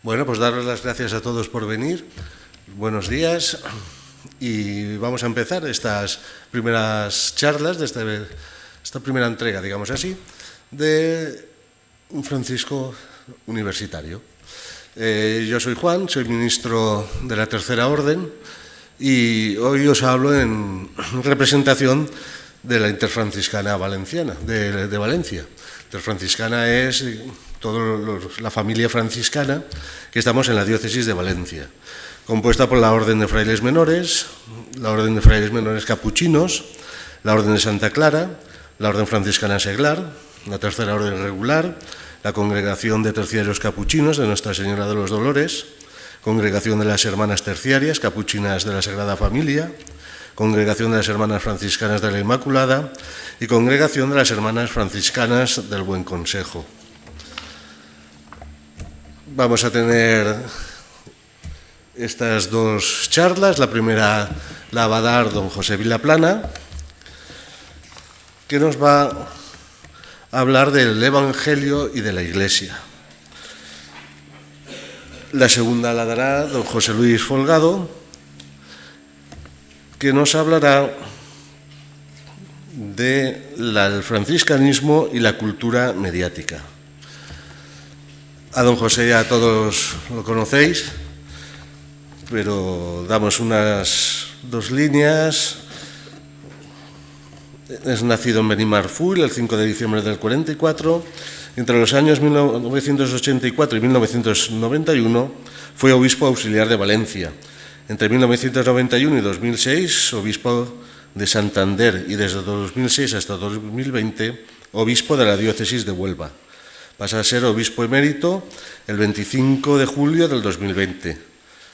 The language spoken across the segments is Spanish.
Bueno, pues darles las gracias a todos por venir. Buenos días. Y vamos a empezar estas primeras charlas de esta primera entrega, digamos así, de un Francisco universitario. Yo soy Juan, soy ministro de la Tercera Orden y hoy os hablo en representación de la Interfranciscana Valenciana, de Valencia. Interfranciscana es toda la familia franciscana que estamos en la diócesis de Valencia, compuesta por la Orden de Frailes Menores, la Orden de Frailes Menores Capuchinos, la Orden de Santa Clara, la Orden Franciscana Seglar, la Tercera Orden Regular, la Congregación de Terciarios Capuchinos de Nuestra Señora de los Dolores, Congregación de las Hermanas Terciarias Capuchinas de la Sagrada Familia, Congregación de las Hermanas Franciscanas de la Inmaculada y Congregación de las Hermanas Franciscanas del Buen Consejo. Vamos a tener estas dos charlas. La primera la va a dar don José Vilaplana, que nos va a hablar del Evangelio y de la Iglesia. La segunda la dará don José Luis Folgado, que nos hablará del franciscanismo y la cultura mediática. A don José ya todos lo conocéis, pero damos unas dos líneas. Es nacido en Benimarfull el 5 de diciembre del 44. Entre los años 1984 y 1991 fue obispo auxiliar de Valencia. Entre 1991 y 2006, obispo de Santander, y desde 2006 hasta 2020, obispo de la diócesis de Huelva. Pasa a ser obispo emérito el 25 de julio del 2020.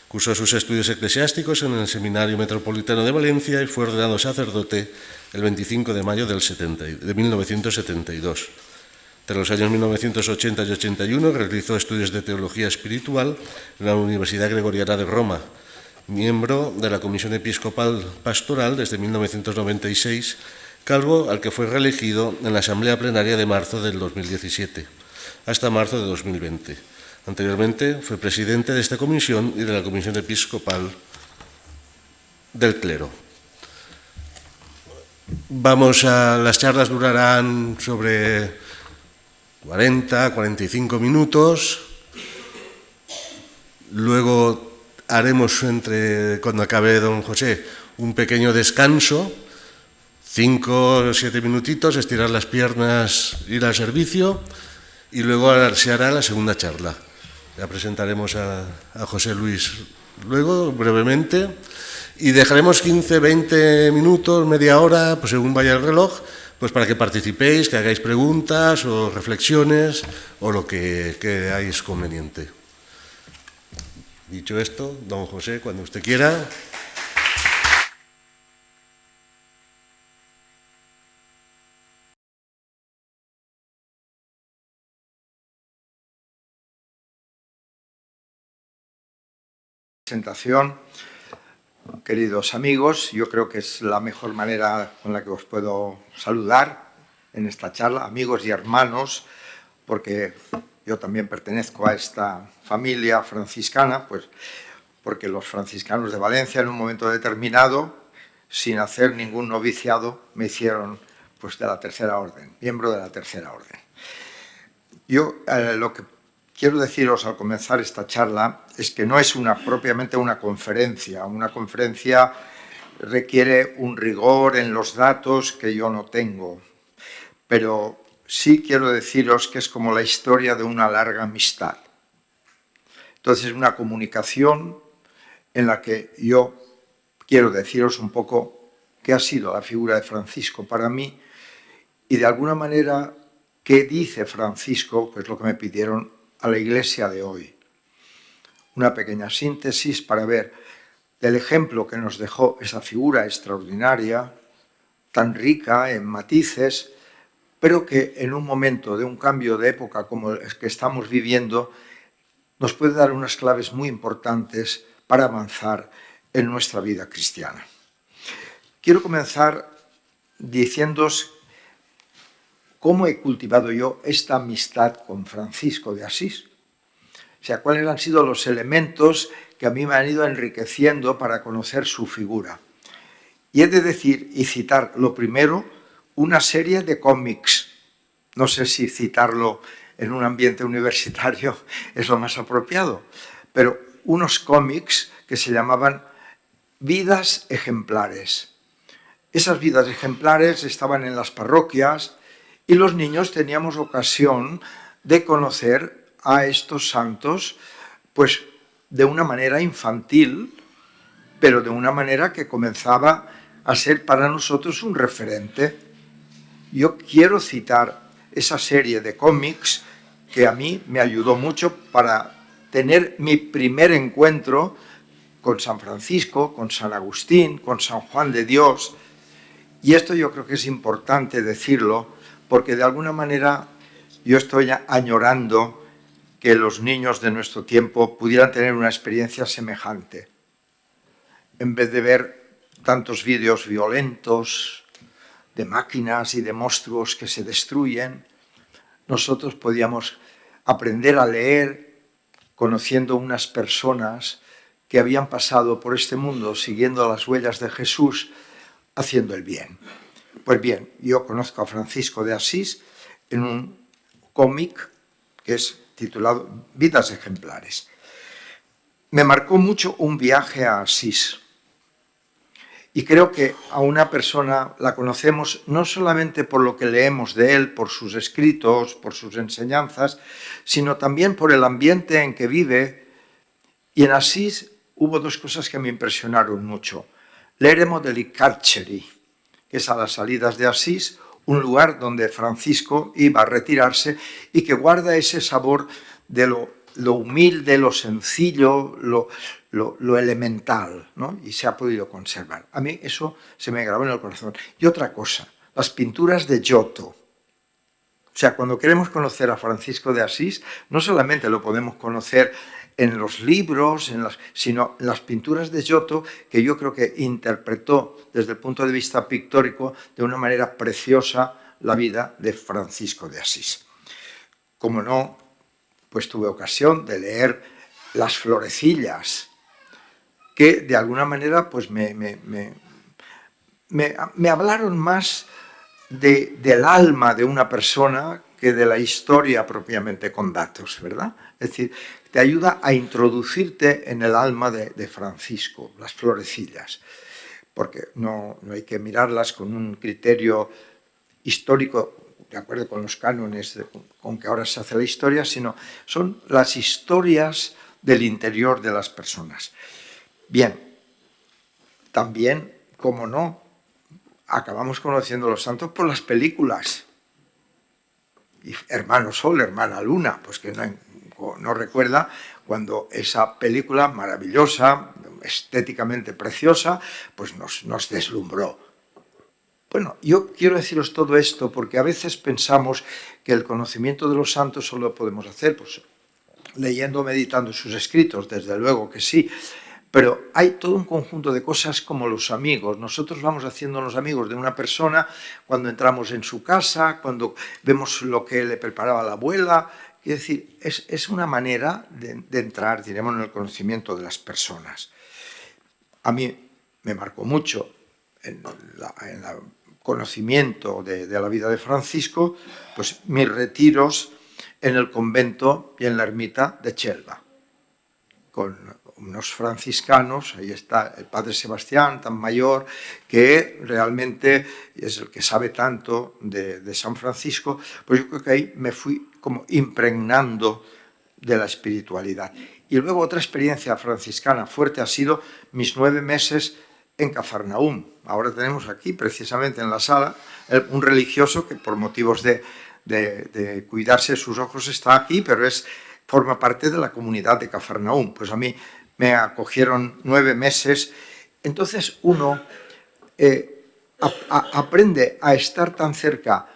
Cursó sus estudios eclesiásticos en el Seminario Metropolitano de Valencia y fue ordenado sacerdote el 25 de mayo de 1972. Entre los años 1980 y 81 realizó estudios de teología espiritual en la Universidad Gregoriana de Roma, miembro de la Comisión Episcopal Pastoral desde 1996, cargo al que fue reelegido en la Asamblea Plenaria de marzo del 2017, hasta marzo de 2020. Anteriormente fue presidente de esta comisión y de la Comisión Episcopal del Clero. Las charlas durarán sobre 40-45 minutos. Luego haremos, cuando acabe don José, un pequeño descanso, 5 o 7 minutitos, estirar las piernas, ir al servicio, y luego se hará la segunda charla. Ya presentaremos a José Luis luego, brevemente, y dejaremos 15-20 minutos, media hora, pues según vaya el reloj, pues para que participéis, que hagáis preguntas o reflexiones o lo que creáis conveniente. Dicho esto, don José, cuando usted quiera. Presentación, queridos amigos, yo creo que es la mejor manera con la que os puedo saludar en esta charla, amigos y hermanos, porque yo también pertenezco a esta familia franciscana, pues porque los franciscanos de Valencia en un momento determinado, sin hacer ningún noviciado, me hicieron pues de la Tercera Orden, miembro de la Tercera Orden. Yo lo que quiero deciros al comenzar esta charla es que no es propiamente una conferencia. Una conferencia requiere un rigor en los datos que yo no tengo, pero sí quiero deciros que es como la historia de una larga amistad. Entonces, es una comunicación en la que yo quiero deciros un poco qué ha sido la figura de Francisco para mí y, de alguna manera, qué dice Francisco, que es lo que me pidieron, a la Iglesia de hoy. Una pequeña síntesis para ver del ejemplo que nos dejó esa figura extraordinaria, tan rica en matices, pero que en un momento de un cambio de época como el que estamos viviendo, nos puede dar unas claves muy importantes para avanzar en nuestra vida cristiana. Quiero comenzar diciéndoos cómo he cultivado yo esta amistad con Francisco de Asís. O sea, cuáles han sido los elementos que a mí me han ido enriqueciendo para conocer su figura. Y he de decir y citar lo primero, una serie de cómics. No sé si citarlo en un ambiente universitario es lo más apropiado, pero unos cómics que se llamaban Vidas Ejemplares. Esas vidas ejemplares estaban en las parroquias y los niños teníamos ocasión de conocer a estos santos, pues de una manera infantil, pero de una manera que comenzaba a ser para nosotros un referente. Yo quiero citar esa serie de cómics que a mí me ayudó mucho para tener mi primer encuentro con San Francisco, con San Agustín, con San Juan de Dios. Y esto yo creo que es importante decirlo, porque de alguna manera yo estoy añorando que los niños de nuestro tiempo pudieran tener una experiencia semejante. En vez de ver tantos vídeos violentos, de máquinas y de monstruos que se destruyen, nosotros podíamos aprender a leer conociendo unas personas que habían pasado por este mundo siguiendo las huellas de Jesús, haciendo el bien. Pues bien, yo conozco a Francisco de Asís en un cómic que es titulado Vidas Ejemplares. Me marcó mucho un viaje a Asís. Y creo que a una persona la conocemos no solamente por lo que leemos de él, por sus escritos, por sus enseñanzas, sino también por el ambiente en que vive. Y en Asís hubo dos cosas que me impresionaron mucho. L'eremo delle carceri, que es a las salidas de Asís, un lugar donde Francisco iba a retirarse y que guarda ese sabor de lo humilde, lo sencillo, lo elemental, ¿no? Y se ha podido conservar. A mí eso se me grabó en el corazón. Y otra cosa, las pinturas de Giotto. O sea, cuando queremos conocer a Francisco de Asís, no solamente lo podemos conocer en los libros, sino en las pinturas de Giotto, que yo creo que interpretó desde el punto de vista pictórico de una manera preciosa la vida de Francisco de Asís. Como no, pues tuve ocasión de leer Las Florecillas, que de alguna manera pues me hablaron más del alma de una persona que de la historia propiamente con datos, ¿verdad? Es decir, te ayuda a introducirte en el alma de Francisco, Las Florecillas, porque no hay que mirarlas con un criterio histórico, de acuerdo con los cánones con que ahora se hace la historia, sino son las historias del interior de las personas. Bien, también, como no, acabamos conociendo a los santos por las películas. Y Hermano Sol, Hermana Luna, pues que no recuerda cuando esa película maravillosa, estéticamente preciosa, pues nos deslumbró. Bueno, yo quiero deciros todo esto porque a veces pensamos que el conocimiento de los santos solo lo podemos hacer pues, leyendo o meditando sus escritos, desde luego que sí, pero hay todo un conjunto de cosas como los amigos. Nosotros vamos haciéndonos amigos de una persona cuando entramos en su casa, cuando vemos lo que le preparaba la abuela. Es decir, es una manera de entrar, diremos, en el conocimiento de las personas. A mí me marcó mucho en el conocimiento de la vida de Francisco, pues mis retiros en el convento y en la ermita de Chelva, con unos franciscanos. Ahí está el padre Sebastián, tan mayor, que realmente es el que sabe tanto de San Francisco. Pues yo creo que ahí me fui como impregnando de la espiritualidad. Y luego otra experiencia franciscana fuerte ha sido mis 9 meses en Cafarnaúm. Ahora tenemos aquí, precisamente en la sala, un religioso que por motivos de cuidarse sus ojos está aquí, pero forma parte de la comunidad de Cafarnaúm. Pues a mí me acogieron 9 meses. Entonces uno aprende a estar tan cerca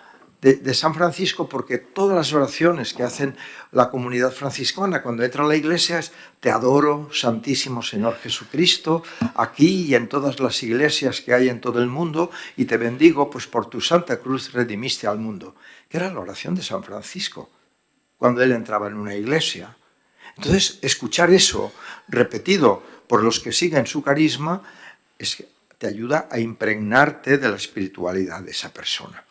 de San Francisco porque todas las oraciones que hacen la comunidad franciscana cuando entra a la iglesia es: te adoro, Santísimo Señor Jesucristo, aquí y en todas las iglesias que hay en todo el mundo, y te bendigo, pues por tu Santa Cruz redimiste al mundo. Que era la oración de San Francisco cuando él entraba en una iglesia. Entonces, escuchar eso repetido por los que siguen su carisma te ayuda a impregnarte de la espiritualidad de esa persona.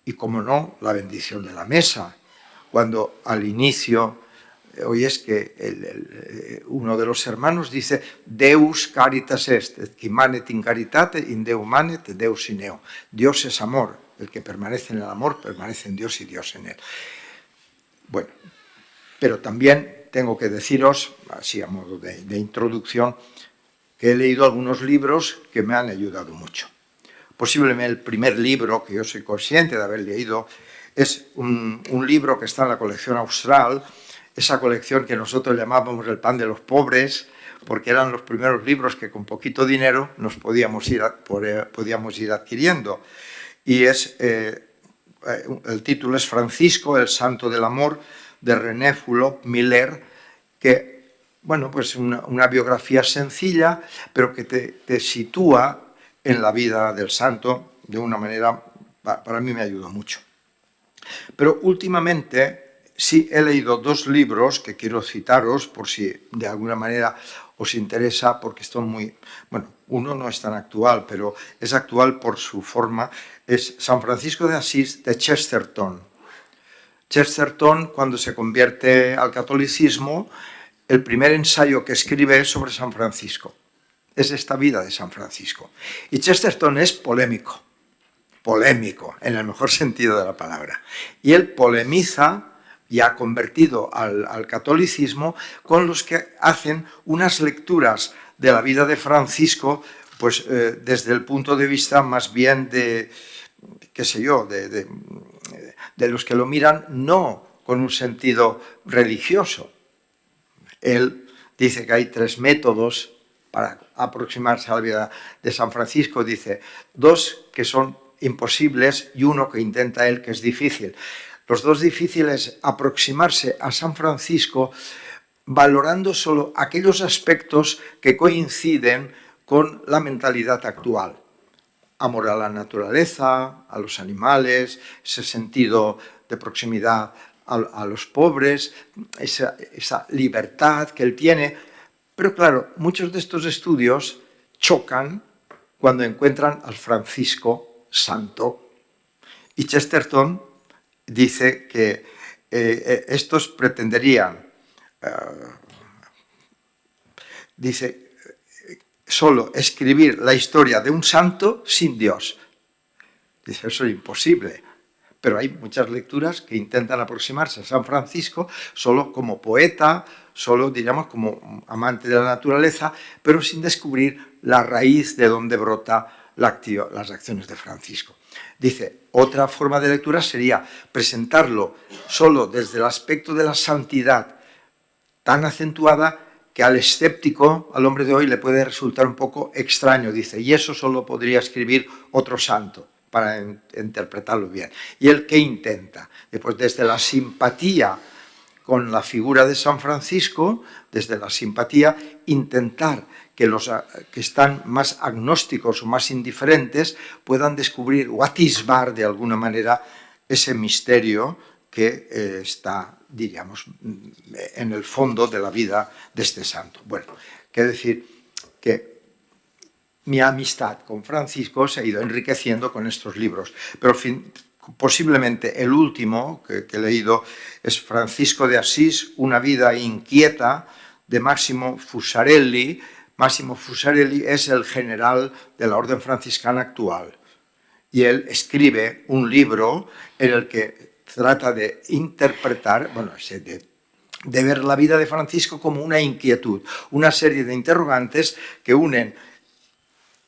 Y, como no, la bendición de la mesa, cuando al inicio oyes que uno de los hermanos dice Deus caritas est, et qui manet in caritate, in Deo manet, Deus in eo. Dios es amor, el que permanece en el amor permanece en Dios y Dios en él. Bueno, pero también tengo que deciros, así a modo de introducción, que he leído algunos libros que me han ayudado mucho. Posiblemente el primer libro que yo soy consciente de haber leído es un libro que está en la colección Austral, esa colección que nosotros llamábamos el pan de los pobres, porque eran los primeros libros que con poquito dinero nos podíamos ir adquiriendo. Y el título es Francisco, el santo del amor, de René Fulop Miller, que, bueno, pues una biografía sencilla, pero que te sitúa en la vida del santo de una manera, para mí me ayudó mucho. Pero últimamente sí he leído dos libros que quiero citaros por si de alguna manera os interesa, porque son muy... Bueno, uno no es tan actual, pero es actual por su forma. Es San Francisco de Asís de Chesterton. Chesterton, cuando se convierte al catolicismo, el primer ensayo que escribe es sobre San Francisco. Es esta vida de San Francisco. Y Chesterton es polémico en el mejor sentido de la palabra. Y él polemiza y ha convertido al catolicismo con los que hacen unas lecturas de la vida de Francisco, pues desde el punto de vista más bien de, qué sé yo, de los que lo miran no con un sentido religioso. Él dice que hay tres métodos para aproximarse a la vida de San Francisco. Dice, dos que son imposibles y uno que intenta él, que es difícil. Los dos difíciles, aproximarse a San Francisco valorando solo aquellos aspectos que coinciden con la mentalidad actual. Amor a la naturaleza, a los animales, ese sentido de proximidad a los pobres, esa libertad que él tiene. Pero claro, muchos de estos estudios chocan cuando encuentran al Francisco santo. Y Chesterton dice que estos pretenderían, dice, solo escribir la historia de un santo sin Dios. Dice, eso es imposible. Pero hay muchas lecturas que intentan aproximarse a San Francisco solo como poeta, solo, diríamos, como amante de la naturaleza, pero sin descubrir la raíz de donde brota las acciones de Francisco. Dice, otra forma de lectura sería presentarlo solo desde el aspecto de la santidad tan acentuada que al escéptico, al hombre de hoy, le puede resultar un poco extraño. Dice, y eso solo podría escribir otro santo, para interpretarlo bien. ¿Y él qué intenta? Después, desde la simpatía con la figura de San Francisco, desde la simpatía, intentar que los que están más agnósticos o más indiferentes puedan descubrir o atisbar de alguna manera ese misterio que está, diríamos, en el fondo de la vida de este santo. Bueno, quiero decir que mi amistad con Francisco se ha ido enriqueciendo con estos libros, pero posiblemente el último que he leído es Francisco de Asís, una vida inquieta, de Massimo Fusarelli. Massimo Fusarelli es el general de la orden franciscana actual y él escribe un libro en el que trata de interpretar, bueno, de ver la vida de Francisco como una inquietud, una serie de interrogantes que unen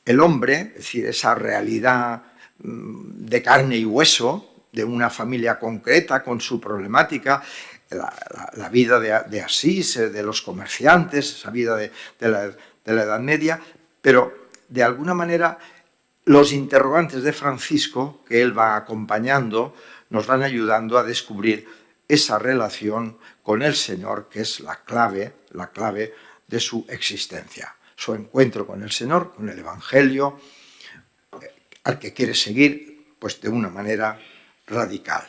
el hombre, es decir, esa realidad de carne y hueso, de una familia concreta con su problemática, la vida de Asís, de los comerciantes, esa vida de la Edad Media, pero de alguna manera los interrogantes de Francisco, que él va acompañando, nos van ayudando a descubrir esa relación con el Señor, que es la clave de su existencia. Su encuentro con el Señor, con el Evangelio, al que quiere seguir, pues de una manera radical.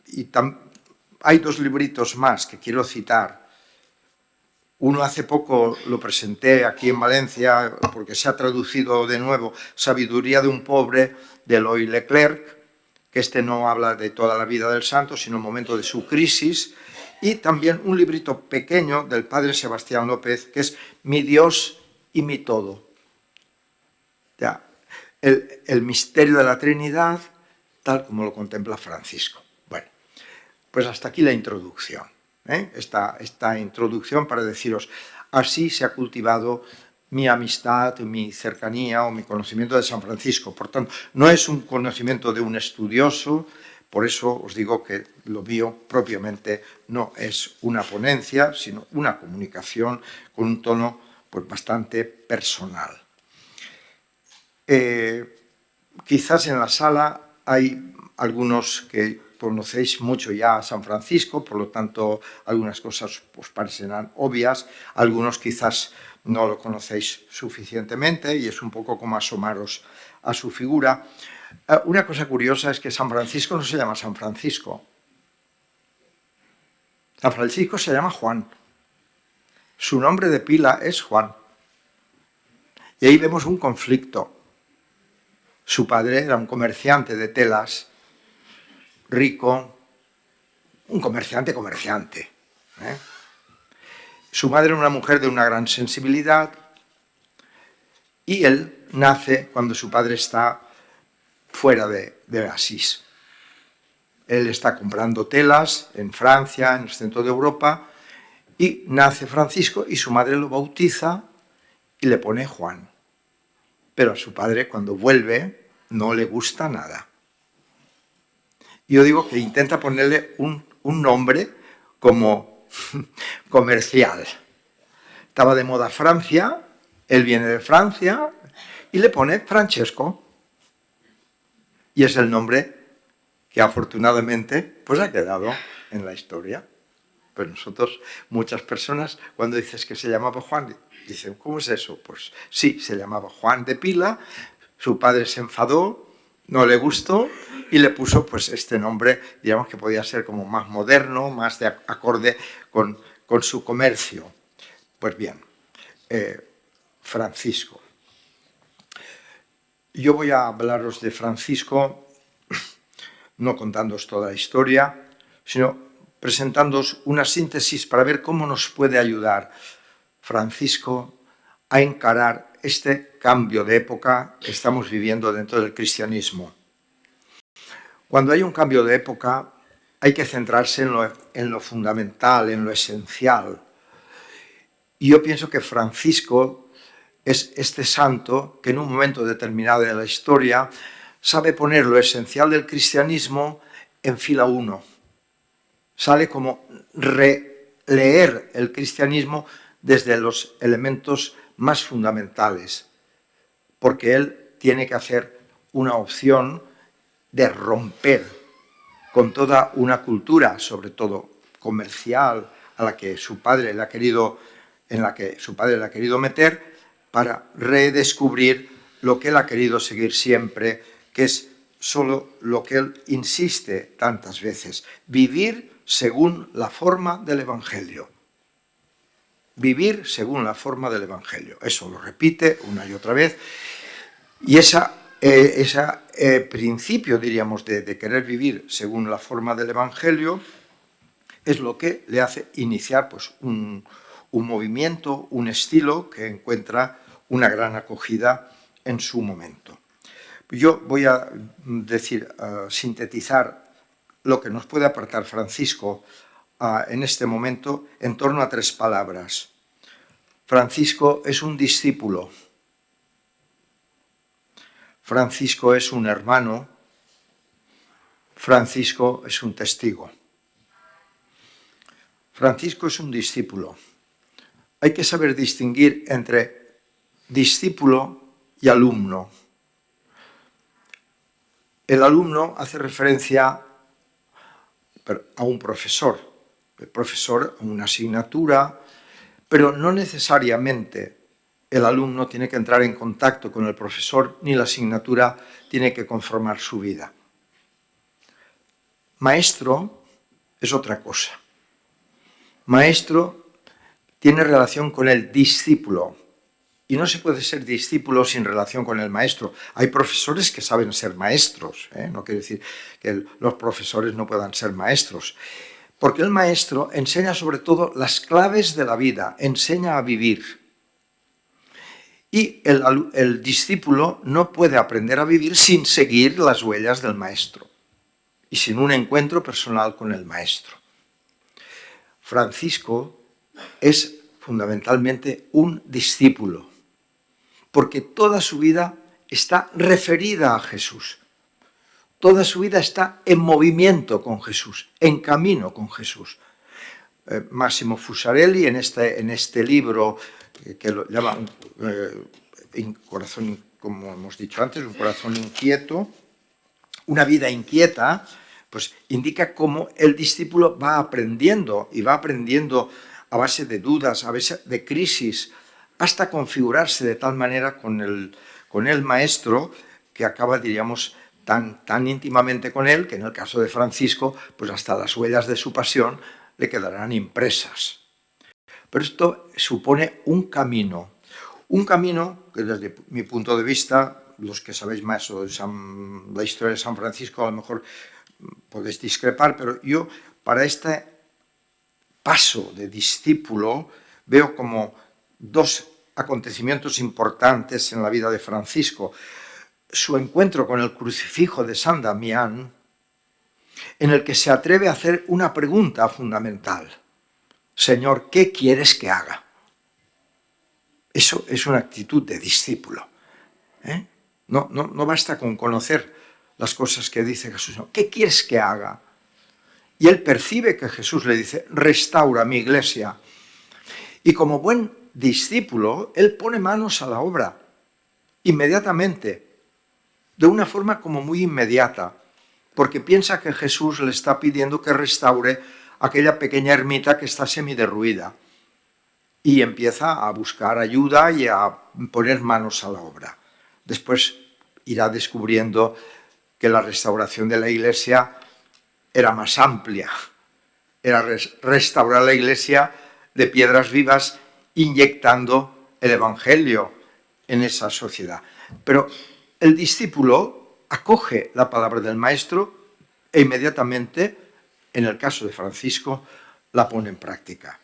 Y hay dos libritos más que quiero citar. Uno hace poco lo presenté aquí en Valencia porque se ha traducido de nuevo, Sabiduría de un pobre, de Eloy Leclerc, que no habla de toda la vida del santo, sino el momento de su crisis, y también un librito pequeño del padre Sebastián López, que es Mi Dios y mi todo. Ya, el misterio de la Trinidad, tal como lo contempla Francisco. Bueno, pues hasta aquí la introducción. Esta introducción para deciros, así se ha cultivado mi amistad, mi cercanía o mi conocimiento de San Francisco. Por tanto, no es un conocimiento de un estudioso, por eso os digo que lo mío propiamente no es una ponencia, sino una comunicación con un tono pues, bastante personal. Quizás en la sala hay algunos que conocéis mucho ya a San Francisco, por lo tanto algunas cosas os parecerán obvias, algunos quizás no lo conocéis suficientemente y es un poco como asomaros a su figura. Una cosa curiosa es que San Francisco no se llama San Francisco. San Francisco se llama Juan. Su nombre de pila es Juan. Y ahí vemos un conflicto. Su padre era un comerciante de telas, rico, un comerciante. Su madre era una mujer de una gran sensibilidad y él nace cuando su padre está fuera de Asís. Él está comprando telas en Francia, en el centro de Europa, y nace Francisco y su madre lo bautiza y le pone Juan. Pero a su padre, cuando vuelve, no le gusta nada. Yo digo que intenta ponerle un nombre como comercial. Estaba de moda Francia, él viene de Francia y le pone Francesco. Y es el nombre que afortunadamente pues ha quedado en la historia. Pues nosotros, muchas personas, cuando dices que se llamaba Juan, dicen, ¿cómo es eso? Pues sí, se llamaba Juan de Pila, su padre se enfadó, no le gustó y le puso pues este nombre, digamos que podía ser como más moderno, más de acorde con su comercio. Pues bien, Francisco. Yo voy a hablaros de Francisco, no contándoos toda la historia, sino presentándoos una síntesis para ver cómo nos puede ayudar Francisco a encarar este cambio de época que estamos viviendo dentro del cristianismo. Cuando hay un cambio de época, hay que centrarse en lo fundamental, en lo esencial. Y yo pienso que Francisco es este santo que en un momento determinado de la historia sabe poner lo esencial del cristianismo en fila 1. Sale como releer el cristianismo desde los elementos más fundamentales, porque él tiene que hacer una opción de romper con toda una cultura, sobre todo comercial, en la que su padre le ha querido meter, para redescubrir lo que él ha querido seguir siempre, que es solo lo que él insiste tantas veces: vivir según la forma del Evangelio. Vivir según la forma del Evangelio. Eso lo repite una y otra vez. Y ese principio, diríamos, de querer vivir según la forma del Evangelio es lo que le hace iniciar pues, un movimiento, un estilo que encuentra una gran acogida en su momento. Yo voy a sintetizar lo que nos puede aportar Francisco en este momento en torno a 3 palabras. Francisco es un discípulo. Francisco es un hermano. Francisco es un testigo. Francisco es un discípulo. Hay que saber distinguir entre discípulo y alumno. El alumno hace referencia a un profesor, el profesor a una asignatura, pero no necesariamente el alumno tiene que entrar en contacto con el profesor ni la asignatura tiene que conformar su vida. Maestro es otra cosa. Maestro tiene relación con el discípulo. Y no se puede ser discípulo sin relación con el maestro. Hay profesores que saben ser maestros, ¿eh? No quiere decir que los profesores no puedan ser maestros. Porque el maestro enseña sobre todo las claves de la vida, enseña a vivir. Y el discípulo no puede aprender a vivir sin seguir las huellas del maestro y sin un encuentro personal con el maestro. Francisco es fundamentalmente un discípulo, porque toda su vida está referida a Jesús. Toda su vida está en movimiento con Jesús, en camino con Jesús. Massimo Fusarelli, en este libro que lo llama corazón, como hemos dicho antes, un corazón inquieto, una vida inquieta, pues indica cómo el discípulo va aprendiendo y va aprendiendo a base de dudas, a base de crisis, hasta configurarse de tal manera con el maestro que acaba, diríamos, tan íntimamente con él, que en el caso de Francisco, pues hasta las huellas de su pasión le quedarán impresas. Pero esto supone un camino que desde mi punto de vista, los que sabéis más sobre la historia de San Francisco, a lo mejor podéis discrepar, pero yo para este paso de discípulo veo como dos acontecimientos importantes en la vida de Francisco. Su encuentro con el crucifijo de San Damián, en el que se atreve a hacer una pregunta fundamental. Señor, ¿qué quieres que haga? Eso es una actitud de discípulo. No basta con conocer las cosas que dice Jesús. No. ¿Qué quieres que haga? Y él percibe que Jesús le dice, restaura mi iglesia. Y como buen discípulo, él pone manos a la obra, inmediatamente, de una forma como muy inmediata, porque piensa que Jesús le está pidiendo que restaure aquella pequeña ermita que está semiderruida. Y empieza a buscar ayuda y a poner manos a la obra. Después irá descubriendo que la restauración de la iglesia era más amplia. Era restaurar la iglesia de piedras vivas, inyectando el evangelio en esa sociedad. Pero el discípulo acoge la palabra del maestro e inmediatamente, en el caso de Francisco, la pone en práctica.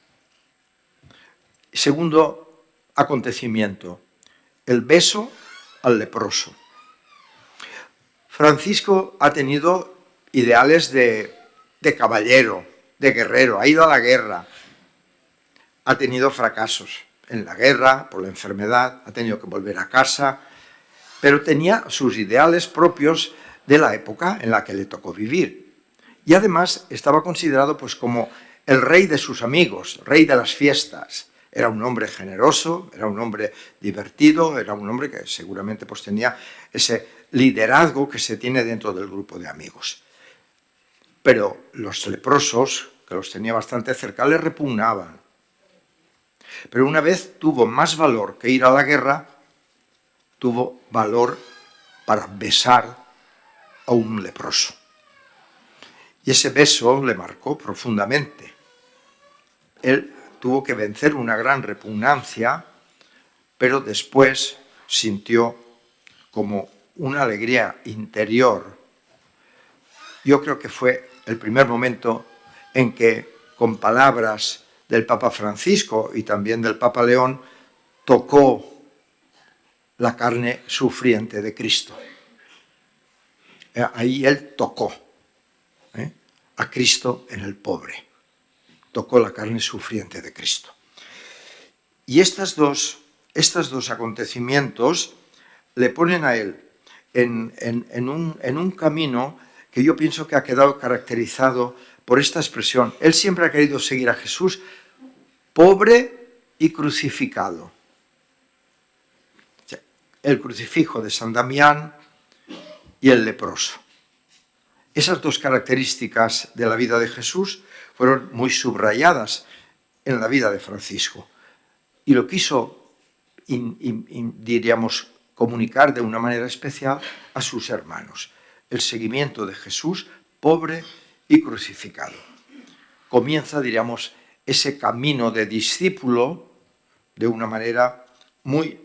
Segundo acontecimiento, el beso al leproso. Francisco ha tenido ideales de caballero, de guerrero, ha ido a la guerra, ha tenido fracasos en la guerra, por la enfermedad, ha tenido que volver a casa, pero tenía sus ideales propios de la época en la que le tocó vivir. Y además estaba considerado pues como el rey de sus amigos, rey de las fiestas. Era un hombre generoso, era un hombre divertido, era un hombre que seguramente pues tenía ese liderazgo que se tiene dentro del grupo de amigos. Pero los leprosos, que los tenía bastante cerca, le repugnaban. Pero una vez tuvo más valor que ir a la guerra, tuvo valor para besar a un leproso. Y ese beso le marcó profundamente. Él tuvo que vencer una gran repugnancia, pero después sintió como una alegría interior. Yo creo que fue el primer momento en que, con palabras del Papa Francisco y también del Papa León, tocó la carne sufriente de Cristo. Ahí él tocó a Cristo en el pobre. Tocó la carne sufriente de Cristo. Y estos dos acontecimientos le ponen a él en un camino que yo pienso que ha quedado caracterizado por esta expresión. Él siempre ha querido seguir a Jesús pobre y crucificado. El crucifijo de San Damián y el leproso. Esas dos características de la vida de Jesús fueron muy subrayadas en la vida de Francisco. Y lo quiso, diríamos, comunicar de una manera especial a sus hermanos. El seguimiento de Jesús, pobre y crucificado. comienza, diríamos, ese camino de discípulo de una manera muy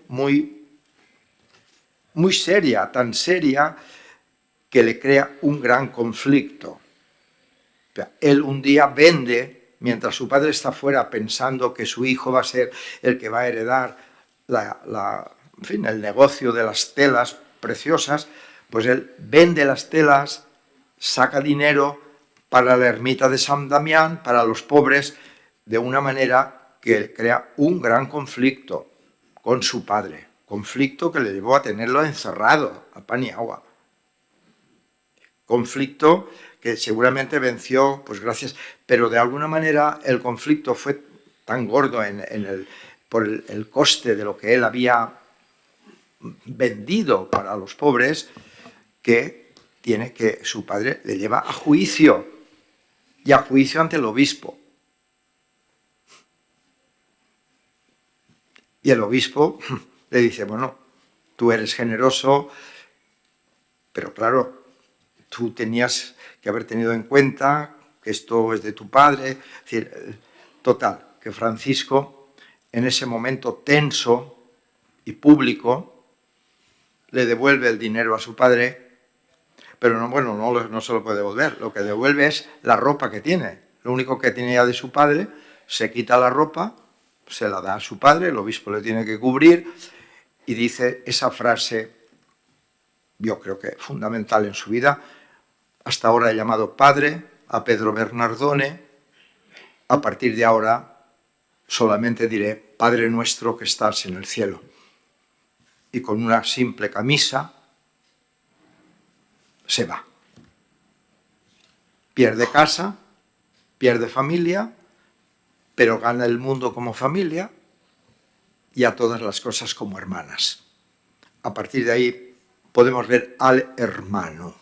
seria, tan seria que le crea un gran conflicto. Él un día vende, mientras su padre está fuera pensando que su hijo va a ser el que va a heredar el negocio de las telas preciosas, pues él vende las telas, saca dinero para la ermita de San Damián, para los pobres, de una manera que crea un gran conflicto con su padre, conflicto que le llevó a tenerlo encerrado a pan y agua. Conflicto que seguramente venció, pues gracias, pero de alguna manera el conflicto fue tan gordo por el coste de lo que él había vendido para los pobres, que su padre le lleva a juicio, y a juicio ante el obispo. Y el obispo le dice, bueno, tú eres generoso, pero claro, tú tenías que haber tenido en cuenta que esto es de tu padre. Es decir, total, que Francisco, en ese momento tenso y público, le devuelve el dinero a su padre, pero no se lo puede devolver. Lo que devuelve es la ropa que tiene. Lo único que tenía de su padre, se quita la ropa, se la da a su padre, el obispo le tiene que cubrir, y dice esa frase, yo creo que fundamental en su vida: hasta ahora he llamado padre a Pedro Bernardone, a partir de ahora solamente diré Padre nuestro que estás en el cielo. Y con una simple camisa se va. Pierde casa, pierde familia, pero gana el mundo como familia y a todas las cosas como hermanas. A partir de ahí podemos ver al hermano.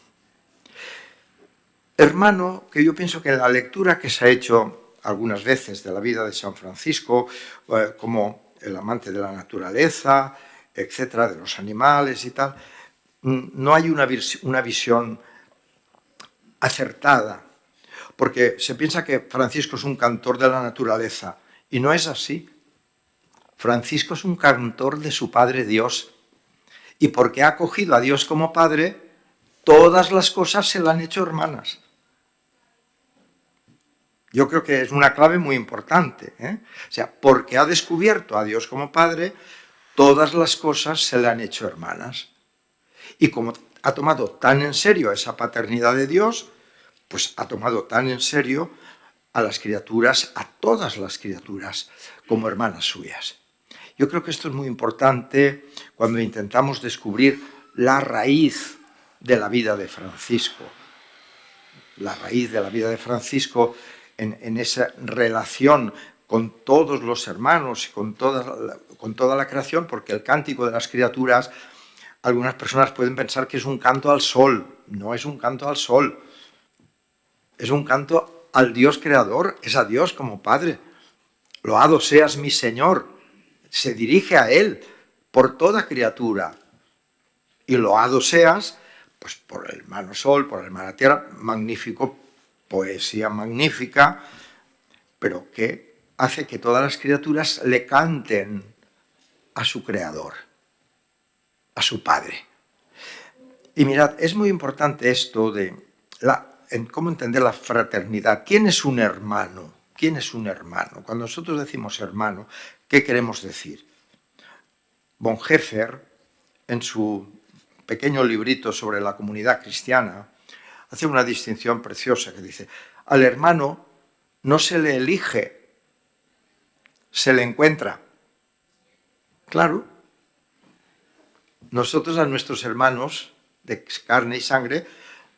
Hermano, que yo pienso que en la lectura que se ha hecho algunas veces de la vida de San Francisco, como el amante de la naturaleza, etcétera, de los animales y tal, no hay una visión acertada, porque se piensa que Francisco es un cantor de la naturaleza, y no es así. Francisco es un cantor de su Padre Dios, y porque ha acogido a Dios como Padre, todas las cosas se le han hecho hermanas. Yo creo que es una clave muy importante, ¿eh? O sea, porque ha descubierto a Dios como Padre, todas las cosas se le han hecho hermanas. Y como ha tomado tan en serio esa paternidad de Dios, pues ha tomado tan en serio a las criaturas, a todas las criaturas, como hermanas suyas. Yo creo que esto es muy importante cuando intentamos descubrir la raíz de la vida de Francisco. La raíz de la vida de Francisco en esa relación con todos los hermanos, con toda la creación, porque el cántico de las criaturas, algunas personas pueden pensar que es un canto al sol. No es un canto al sol, es un canto al Dios creador, es a Dios como Padre. Loado seas mi Señor, se dirige a Él por toda criatura. Y loado seas, pues por el hermano sol, por la hermana tierra, magnífico, poesía magnífica, pero que hace que todas las criaturas le canten a su creador, a su Padre. Y mirad, es muy importante esto en cómo entender la fraternidad. ¿Quién es un hermano? ¿Quién es un hermano? Cuando nosotros decimos hermano, ¿qué queremos decir? Bonhoeffer, en su pequeño librito sobre la comunidad cristiana, hace una distinción preciosa que dice: al hermano no se le elige, se le encuentra. Claro, nosotros a nuestros hermanos de carne y sangre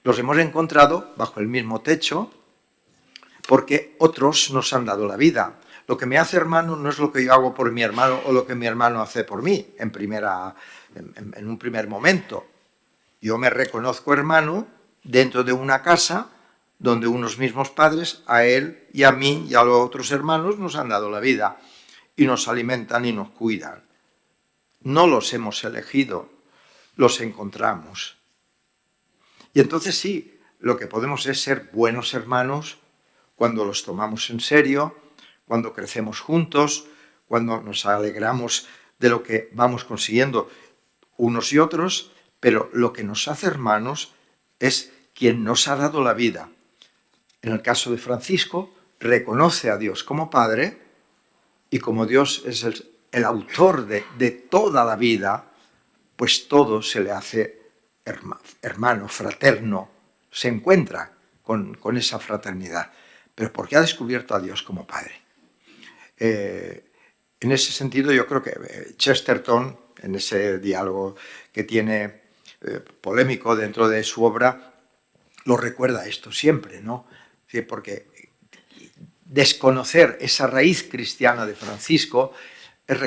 los hemos encontrado bajo el mismo techo porque otros nos han dado la vida. Lo que me hace hermano no es lo que yo hago por mi hermano o lo que mi hermano hace por mí en un primer momento. Yo me reconozco hermano dentro de una casa donde unos mismos padres, a él y a mí y a los otros hermanos, nos han dado la vida y nos alimentan y nos cuidan. No los hemos elegido, los encontramos. Y entonces sí, lo que podemos es ser buenos hermanos cuando los tomamos en serio, cuando crecemos juntos, cuando nos alegramos de lo que vamos consiguiendo unos y otros, pero lo que nos hace hermanos es quien nos ha dado la vida. En el caso de Francisco, reconoce a Dios como Padre, y como Dios es el autor de toda la vida, pues todo se le hace hermano, fraterno, se encuentra con esa fraternidad, pero porque ha descubierto a Dios como Padre. En ese sentido, yo creo que Chesterton, en ese diálogo que tiene polémico dentro de su obra, lo recuerda esto siempre, ¿no? Sí, porque desconocer esa raíz cristiana de Francisco es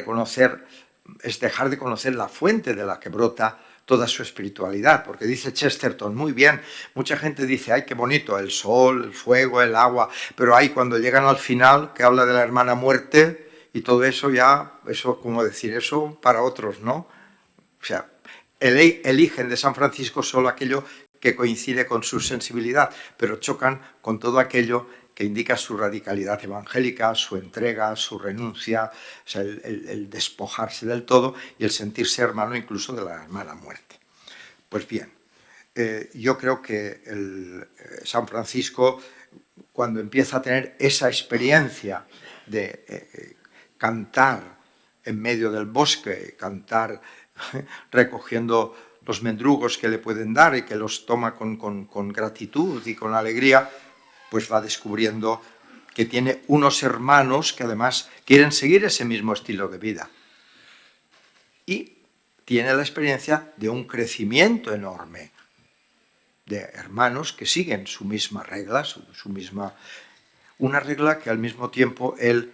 dejar de conocer la fuente de la que brota toda su espiritualidad, porque dice Chesterton, muy bien, mucha gente dice, ay, qué bonito, el sol, el fuego, el agua, pero ahí cuando llegan al final, que habla de la hermana muerte, y todo eso ya, eso, como decir, eso para otros, ¿no? O sea, eligen de San Francisco solo aquello que coincide con su sensibilidad, pero chocan con todo aquello que indica su radicalidad evangélica, su entrega, su renuncia, o sea, el despojarse del todo y el sentirse hermano incluso de la hermana muerte. Pues bien, yo creo que San Francisco, cuando empieza a tener esa experiencia de cantar en medio del bosque, cantar recogiendo los mendrugos que le pueden dar y que los toma con gratitud y con alegría, pues va descubriendo que tiene unos hermanos que además quieren seguir ese mismo estilo de vida. Y tiene la experiencia de un crecimiento enorme de hermanos que siguen su misma regla, una regla que al mismo tiempo él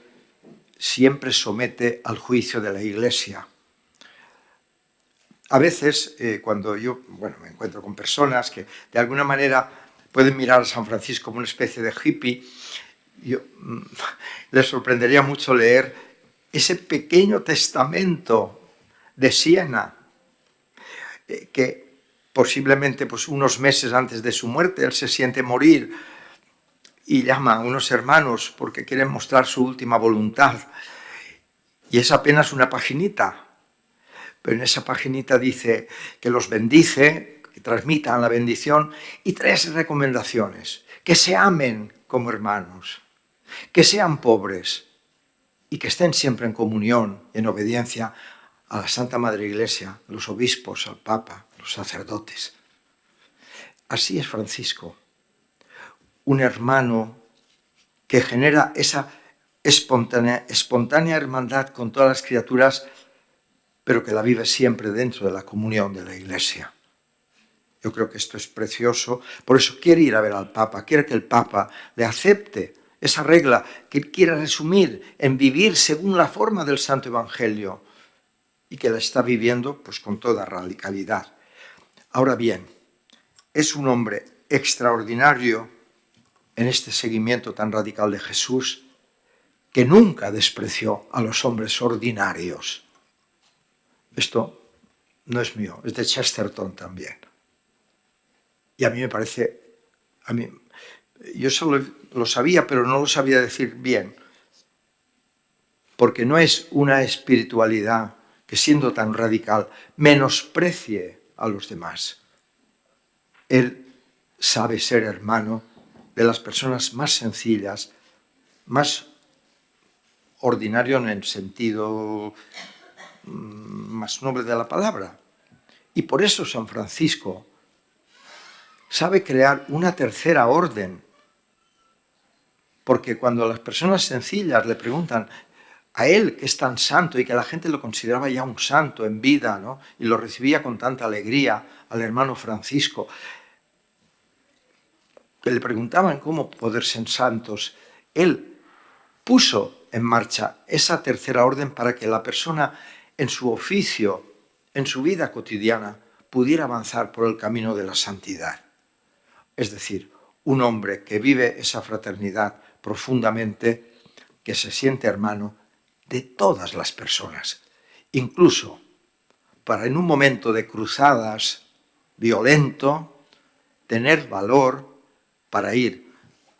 siempre somete al juicio de la Iglesia. A veces, cuando yo me encuentro con personas que de alguna manera pueden mirar a San Francisco como una especie de hippie, les sorprendería mucho leer ese pequeño testamento de Siena, que posiblemente pues, unos meses antes de su muerte él se siente morir y llama a unos hermanos porque quieren mostrar su última voluntad. Y es apenas una paginita, pero en esa paginita dice que los bendice, que transmitan la bendición y 3 recomendaciones: que se amen como hermanos, que sean pobres y que estén siempre en comunión, en obediencia a la Santa Madre Iglesia, los obispos, al Papa, los sacerdotes. Así es Francisco, un hermano que genera esa espontánea hermandad con todas las criaturas, pero que la vive siempre dentro de la comunión de la Iglesia. Yo creo que esto es precioso, por eso quiere ir a ver al Papa, quiere que el Papa le acepte esa regla que él quiere resumir en vivir según la forma del Santo Evangelio y que la está viviendo pues, con toda radicalidad. Ahora bien, es un hombre extraordinario en este seguimiento tan radical de Jesús que nunca despreció a los hombres ordinarios. Esto no es mío, es de Chesterton también. Y a mí me parece, yo solo lo sabía, pero no lo sabía decir bien, porque no es una espiritualidad que siendo tan radical menosprecie a los demás. Él sabe ser hermano de las personas más sencillas, más ordinario en el sentido más noble de la palabra. Y por eso San Francisco sabe crear una tercera orden, porque cuando las personas sencillas le preguntan a él, que es tan santo y que la gente lo consideraba ya un santo en vida, ¿no? Y lo recibía con tanta alegría al hermano Francisco, que le preguntaban cómo poder ser santos, él puso en marcha esa tercera orden para que la persona en su oficio, en su vida cotidiana, pudiera avanzar por el camino de la santidad. Es decir, un hombre que vive esa fraternidad profundamente, que se siente hermano de todas las personas, incluso para en un momento de cruzadas violento, tener valor para ir,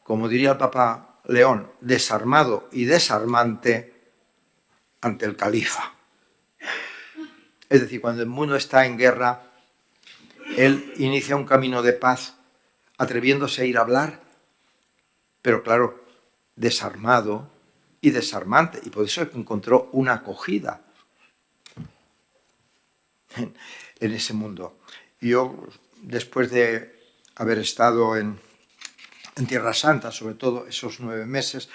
como diría el Papa León desarmado y desarmante ante el califa. Es decir, cuando el mundo está en guerra, él inicia un camino de paz atreviéndose a ir a hablar, pero claro, desarmado y desarmante, y por eso encontró una acogida en ese mundo. Y yo, después de haber estado en Tierra Santa, sobre todo esos 9 meses,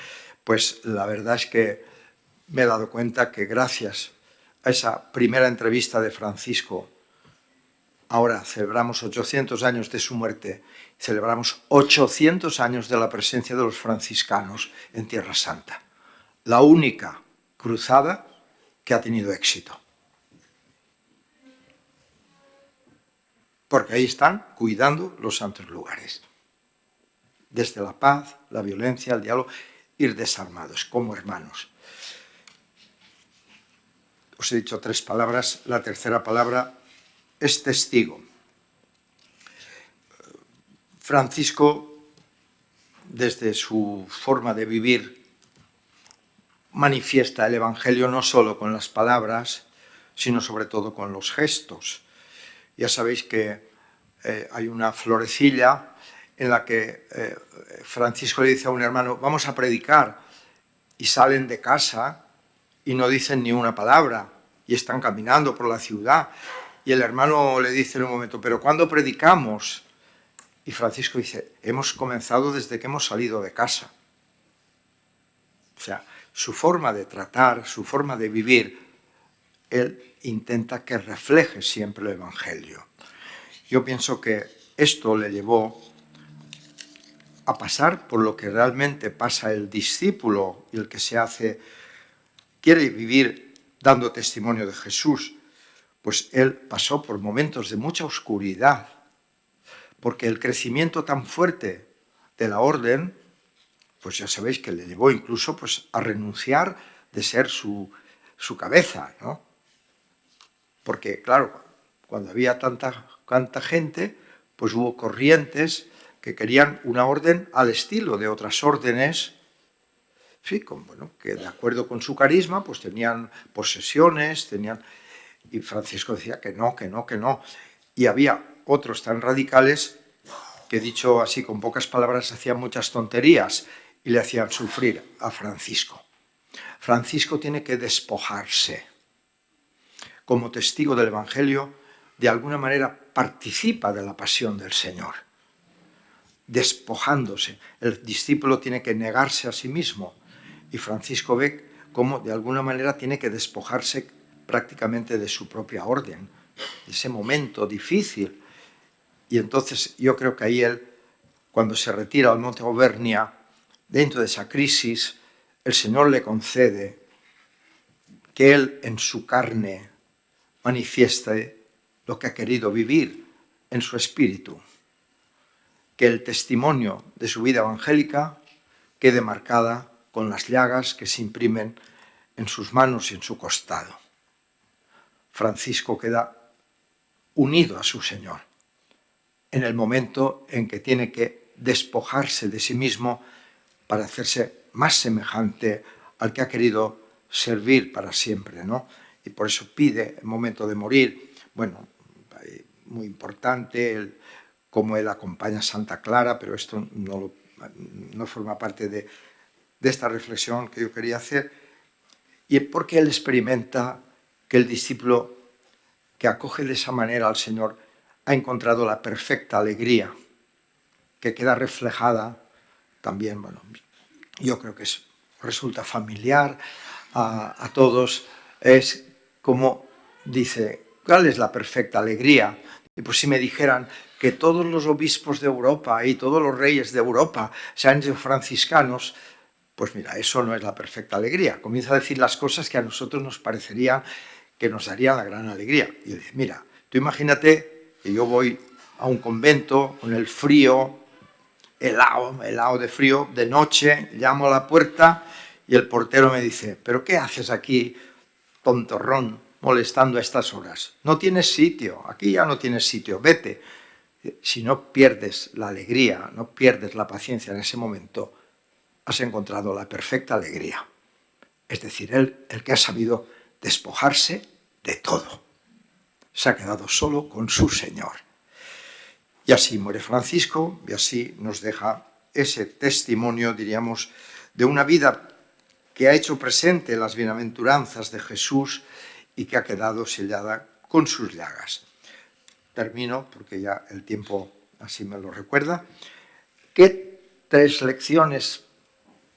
pues la verdad es que me he dado cuenta que gracias a esa primera entrevista de Francisco, ahora celebramos 800 años de su muerte, celebramos 800 años de la presencia de los franciscanos en Tierra Santa. La única cruzada que ha tenido éxito. Porque ahí están cuidando los santos lugares. Desde la paz, la violencia, el diálogo, ir desarmados como hermanos. Os he dicho 3 palabras, la tercera palabra es testigo. Francisco, desde su forma de vivir, manifiesta el Evangelio no solo con las palabras, sino sobre todo con los gestos. Ya sabéis que hay una florecilla en la que Francisco le dice a un hermano, vamos a predicar, y salen de casa y no dicen ni una palabra, y están caminando por la ciudad, y el hermano le dice en un momento, ¿pero cuándo predicamos? Y Francisco dice, hemos comenzado desde que hemos salido de casa. O sea, su forma de tratar, su forma de vivir, él intenta que refleje siempre el Evangelio. Yo pienso que esto le llevó a pasar por lo que realmente pasa el discípulo y el que se hace, quiere vivir dando testimonio de Jesús, pues él pasó por momentos de mucha oscuridad, porque el crecimiento tan fuerte de la orden, pues ya sabéis que le llevó incluso pues, a renunciar de ser su cabeza, ¿no? Porque, claro, cuando había tanta gente, pues hubo corrientes que querían una orden al estilo de otras órdenes, sí, bueno, que de acuerdo con su carisma, pues tenían posesiones, y Francisco decía que no, que no, que no. Y había otros tan radicales que, dicho así con pocas palabras, hacían muchas tonterías y le hacían sufrir a Francisco. Francisco tiene que despojarse. Como testigo del Evangelio, de alguna manera participa de la pasión del Señor, despojándose. El discípulo tiene que negarse a sí mismo y Francisco ve cómo de alguna manera tiene que despojarse prácticamente de su propia orden, de ese momento difícil. Y entonces yo creo que ahí él, cuando se retira al monte Auvernia, dentro de esa crisis, el Señor le concede que él en su carne manifieste lo que ha querido vivir en su espíritu, que el testimonio de su vida evangélica quede marcada con las llagas que se imprimen en sus manos y en su costado. Francisco queda unido a su Señor en el momento en que tiene que despojarse de sí mismo para hacerse más semejante al que ha querido servir para siempre, ¿no? Y por eso pide, en el momento de morir, bueno, muy importante, cómo él acompaña a Santa Clara, pero esto no forma parte de esta reflexión que yo quería hacer, y porque él experimenta que el discípulo que acoge de esa manera al Señor ha encontrado la perfecta alegría, que queda reflejada también, bueno, yo creo que resulta familiar a todos, es como dice, ¿cuál es la perfecta alegría? Y pues si me dijeran que todos los obispos de Europa y todos los reyes de Europa sean franciscanos, pues mira, eso no es la perfecta alegría. Comienza a decir las cosas que a nosotros nos parecerían que nos darían la gran alegría. Y dice, mira, tú imagínate que yo voy a un convento con el frío, helado de frío, de noche, llamo a la puerta y el portero me dice, ¿pero qué haces aquí, tontorrón, molestando a estas horas? No tienes sitio, aquí ya no tienes sitio, vete. Si no pierdes la alegría, no pierdes la paciencia en ese momento, has encontrado la perfecta alegría. Es decir, el que ha sabido despojarse de todo. Se ha quedado solo con su Señor. Y así muere Francisco y así nos deja ese testimonio, diríamos, de una vida que ha hecho presente las bienaventuranzas de Jesús y que ha quedado sellada con sus llagas. Termino, porque ya el tiempo así me lo recuerda. ¿Qué 3 lecciones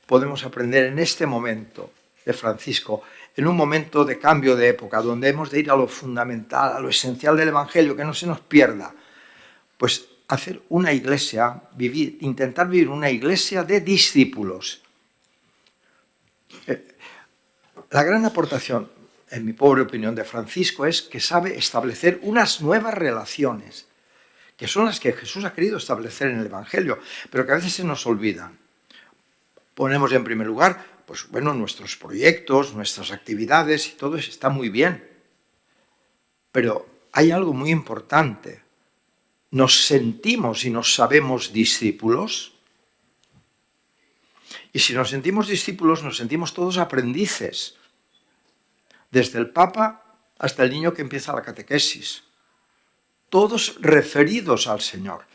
podemos aprender en este momento de Francisco, en un momento de cambio de época, donde hemos de ir a lo fundamental, a lo esencial del Evangelio, que no se nos pierda? Pues hacer una iglesia, intentar vivir una iglesia de discípulos. La gran aportación, en mi pobre opinión, de Francisco es que sabe establecer unas nuevas relaciones, que son las que Jesús ha querido establecer en el Evangelio, pero que a veces se nos olvidan. Ponemos en primer lugar, pues bueno, nuestros proyectos, nuestras actividades, y todo eso está muy bien. Pero hay algo muy importante. ¿Nos sentimos y nos sabemos discípulos? Y si nos sentimos discípulos, nos sentimos todos aprendices. Desde el Papa hasta el niño que empieza la catequesis. Todos referidos al Señor.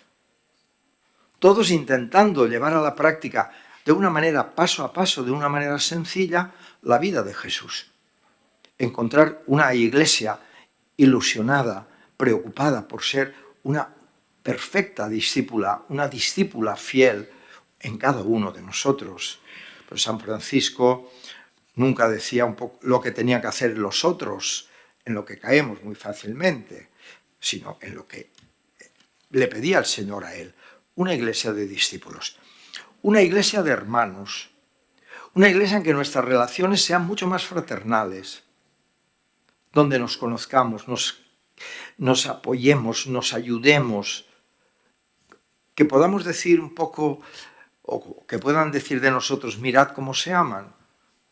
Todos intentando llevar a la práctica de una manera paso a paso, de una manera sencilla, la vida de Jesús. Encontrar una iglesia ilusionada, preocupada por ser una perfecta discípula, una discípula fiel en cada uno de nosotros. Pues San Francisco nunca decía un poco lo que tenían que hacer los otros, en lo que caemos muy fácilmente, sino en lo que le pedía el Señor a él. Una iglesia de discípulos, una iglesia de hermanos, una iglesia en que nuestras relaciones sean mucho más fraternales, donde nos conozcamos, nos apoyemos, nos ayudemos, que podamos decir un poco, o que puedan decir de nosotros, mirad cómo se aman.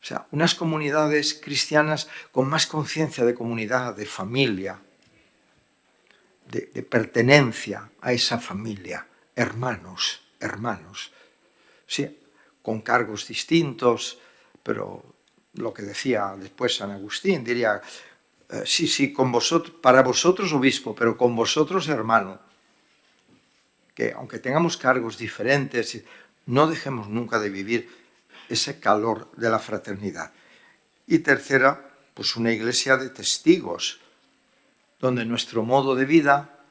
O sea, unas comunidades cristianas con más conciencia de comunidad, de familia, de pertenencia a esa familia, hermanos, sí, con cargos distintos, pero lo que decía después San Agustín, diría, sí, con vosotros, para vosotros obispo, pero con vosotros hermano, que aunque tengamos cargos diferentes, no dejemos nunca de vivir ese calor de la fraternidad. Y tercera, pues una iglesia de testigos, donde nuestro modo de vida,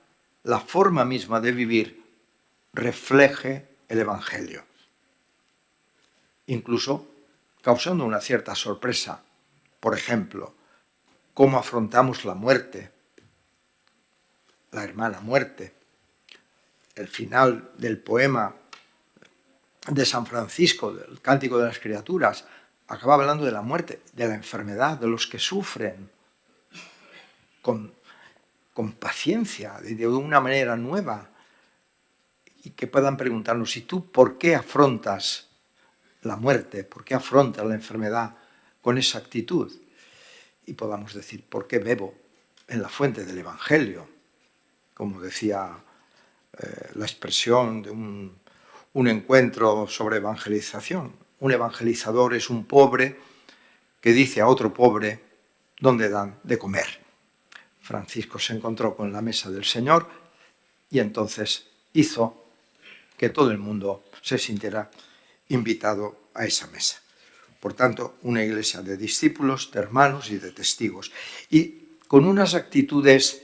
la forma misma de vivir, refleje el Evangelio. Incluso causando una cierta sorpresa. Por ejemplo, cómo afrontamos la muerte, la hermana muerte. El final del poema de San Francisco, del Cántico de las Criaturas, acaba hablando de la muerte, de la enfermedad, de los que sufren, con paciencia, de una manera nueva, y que puedan preguntarnos, ¿y tú por qué afrontas la muerte? ¿Por qué afrontas la enfermedad con esa actitud? Y podamos decir, ¿por qué bebo en la fuente del Evangelio? Como decía la expresión de un encuentro sobre evangelización. Un evangelizador es un pobre que dice a otro pobre dónde dan de comer. Francisco se encontró con la mesa del Señor y entonces hizo que todo el mundo se sintiera invitado a esa mesa. Por tanto, una iglesia de discípulos, de hermanos y de testigos. Y con unas actitudes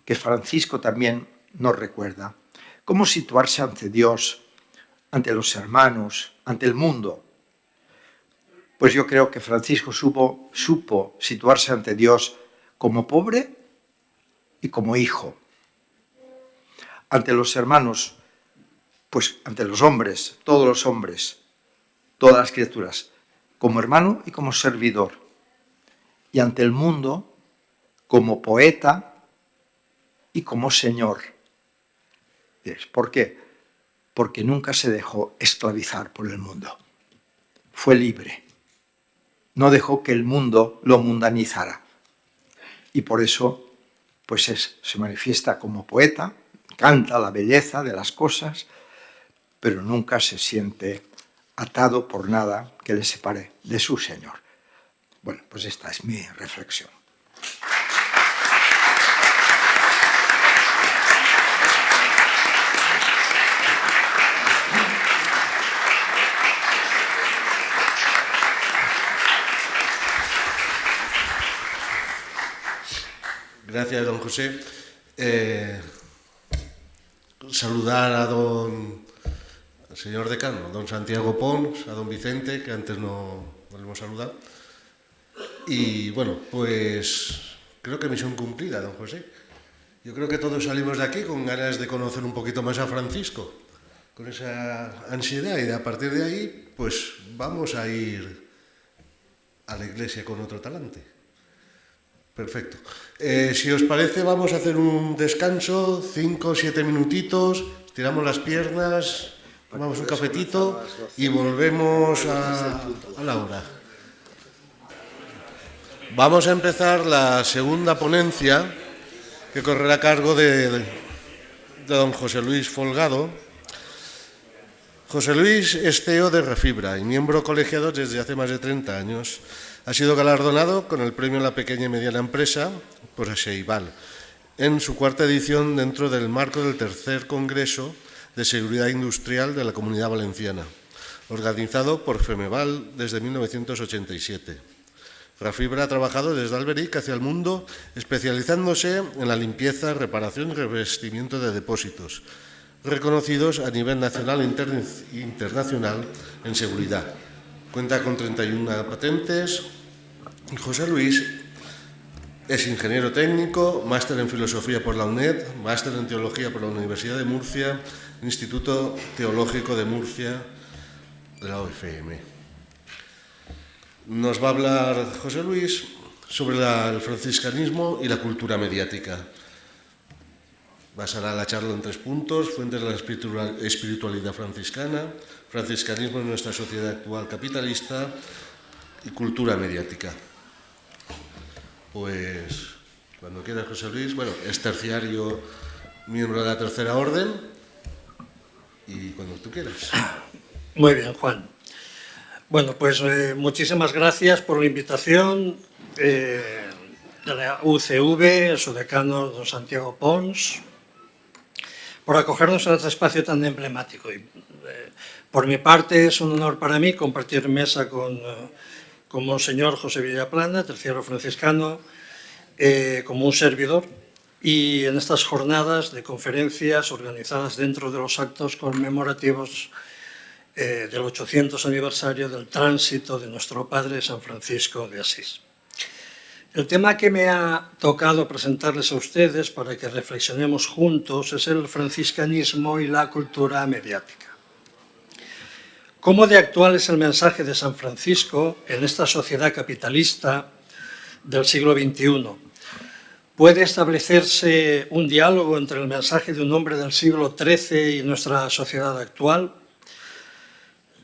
que Francisco también nos recuerda. Cómo situarse ante Dios, ante los hermanos, ante el mundo. Pues yo creo que Francisco supo situarse ante Dios como pobre y como hijo. Ante los hermanos, pues ante los hombres, todas las criaturas, como hermano y como servidor. Y ante el mundo, como poeta y como señor. ¿Por qué? Porque nunca se dejó esclavizar por el mundo. Fue libre. No dejó que el mundo lo mundanizara. Y por eso pues se manifiesta como poeta, canta la belleza de las cosas, pero nunca se siente atado por nada que le separe de su Señor. Bueno, pues esta es mi reflexión. Gracias, don José. Saludar al señor decano, don Santiago Pons, a don Vicente, que antes no le hemos saludado. Y bueno, pues creo que misión cumplida, don José. Yo creo que todos salimos de aquí con ganas de conocer un poquito más a Francisco, con esa ansiedad, y a partir de ahí, pues vamos a ir a la iglesia con otro talante. Perfecto. Si os parece, vamos a hacer un descanso, 5 o 7 minutitos, estiramos las piernas, tomamos un cafetito y volvemos a la hora. Vamos a empezar la segunda ponencia, que correrá a cargo de don José Luis Folgado. José Luis es CEO de Refibra y miembro colegiado desde hace más de 30 años. Ha sido galardonado con el premio a la pequeña y mediana empresa por Seival en su 4ª edición dentro del marco del 3er Congreso de Seguridad Industrial de la Comunidad Valenciana, organizado por Femeval desde 1987. Refibra ha trabajado desde Alberic hacia el mundo, especializándose en la limpieza, reparación y revestimiento de depósitos, reconocidos a nivel nacional e internacional en seguridad. Cuenta con 31 patentes. José Luis es ingeniero técnico, máster en filosofía por la UNED, máster en teología por la Universidad de Murcia, Instituto Teológico de Murcia de la OFM. Nos va a hablar José Luis sobre el franciscanismo y la cultura mediática. Basará la charla en 3 puntos: fuentes de la espiritualidad franciscana, franciscanismo en nuestra sociedad actual capitalista y cultura mediática. Pues, cuando quieras, José Luis. Bueno, es terciario, miembro de la Tercera Orden, y cuando tú quieras. Muy bien, Juan. Bueno, pues muchísimas gracias por la invitación de la UCV, su decano, don Santiago Pons, por acogernos en este espacio tan emblemático. Y, por mi parte, es un honor para mí compartir mesa con Monseñor José Villaplana, terciario franciscano, como un servidor, y en estas jornadas de conferencias organizadas dentro de los actos conmemorativos del 800 aniversario del tránsito de nuestro Padre San Francisco de Asís. El tema que me ha tocado presentarles a ustedes para que reflexionemos juntos es el franciscanismo y la cultura mediática. ¿Cómo de actual es el mensaje de San Francisco en esta sociedad capitalista del siglo XXI? ¿Puede establecerse un diálogo entre el mensaje de un hombre del siglo XIII y nuestra sociedad actual?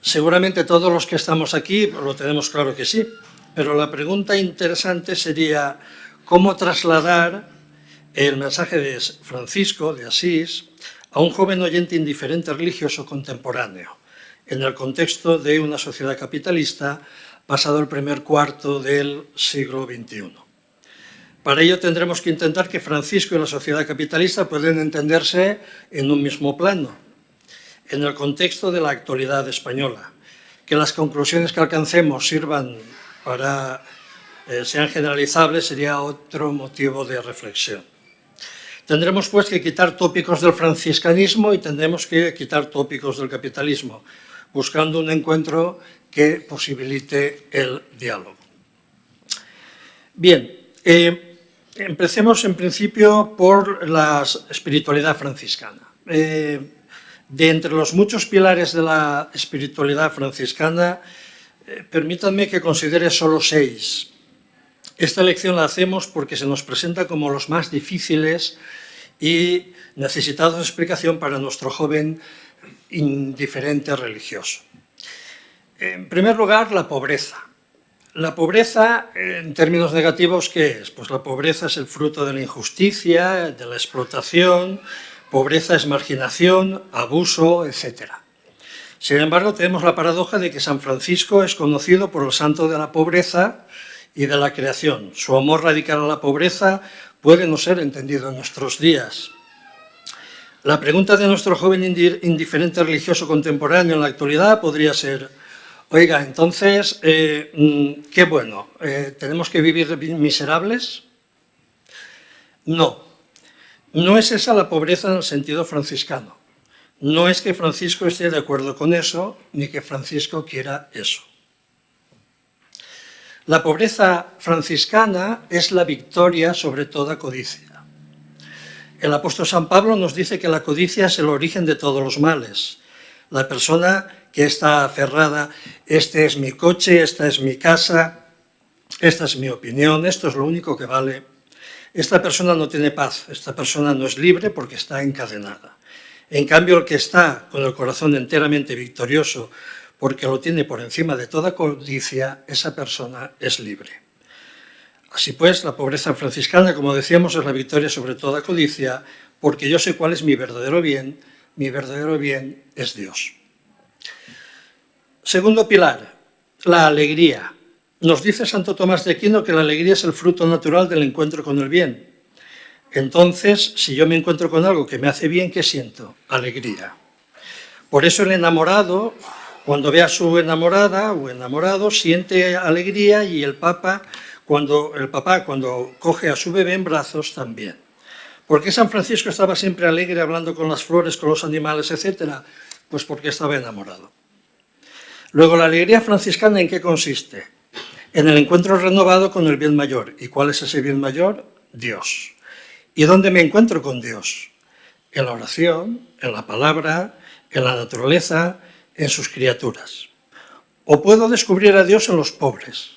Seguramente todos los que estamos aquí lo tenemos claro que sí, pero la pregunta interesante sería cómo trasladar el mensaje de Francisco de Asís a un joven oyente indiferente religioso contemporáneo, en el contexto de una sociedad capitalista pasado el primer cuarto del siglo XXI. Para ello tendremos que intentar que Francisco y la sociedad capitalista puedan entenderse en un mismo plano, en el contexto de la actualidad española, que las conclusiones que alcancemos sirvan sean generalizables sería otro motivo de reflexión. Tendremos pues que quitar tópicos del franciscanismo y tendremos que quitar tópicos del capitalismo, buscando un encuentro que posibilite el diálogo. Bien, empecemos en principio por la espiritualidad franciscana. De entre los muchos pilares de la espiritualidad franciscana, permítanme que considere solo 6. Esta elección la hacemos porque se nos presenta como los más difíciles y necesitados de explicación para nuestro joven indiferente religioso. En primer lugar, la pobreza. La pobreza, en términos negativos, ¿qué es? Pues la pobreza es el fruto de la injusticia, de la explotación. Pobreza es marginación, abuso, etc. Sin embargo, tenemos la paradoja de que San Francisco es conocido por el santo de la pobreza y de la creación. Su amor radical a la pobreza puede no ser entendido en nuestros días. La pregunta de nuestro joven indiferente religioso contemporáneo en la actualidad podría ser: oiga, entonces, qué bueno, ¿tenemos que vivir miserables? No, no es esa la pobreza en el sentido franciscano. No es que Francisco esté de acuerdo con eso, ni que Francisco quiera eso. La pobreza franciscana es la victoria sobre toda codicia. El apóstol San Pablo nos dice que la codicia es el origen de todos los males. La persona que está aferrada, este es mi coche, esta es mi casa, esta es mi opinión, esto es lo único que vale. Esta persona no tiene paz, esta persona no es libre porque está encadenada. En cambio, el que está con el corazón enteramente victorioso porque lo tiene por encima de toda codicia, esa persona es libre. Así pues, la pobreza franciscana, como decíamos, es la victoria sobre toda codicia, porque yo sé cuál es mi verdadero bien es Dios. Segundo pilar, la alegría. Nos dice Santo Tomás de Aquino que la alegría es el fruto natural del encuentro con el bien. Entonces, si yo me encuentro con algo que me hace bien, ¿qué siento? Alegría. Por eso el enamorado, cuando ve a su enamorada o enamorado, siente alegría, y el papá cuando coge a su bebé en brazos también. ¿Por qué San Francisco estaba siempre alegre hablando con las flores, con los animales, etcétera? Pues porque estaba enamorado. Luego, la alegría franciscana, ¿en qué consiste? En el encuentro renovado con el bien mayor. ¿Y cuál es ese bien mayor? Dios. ¿Y dónde me encuentro con Dios? En la oración, en la palabra, en la naturaleza, en sus criaturas. O puedo descubrir a Dios en los pobres.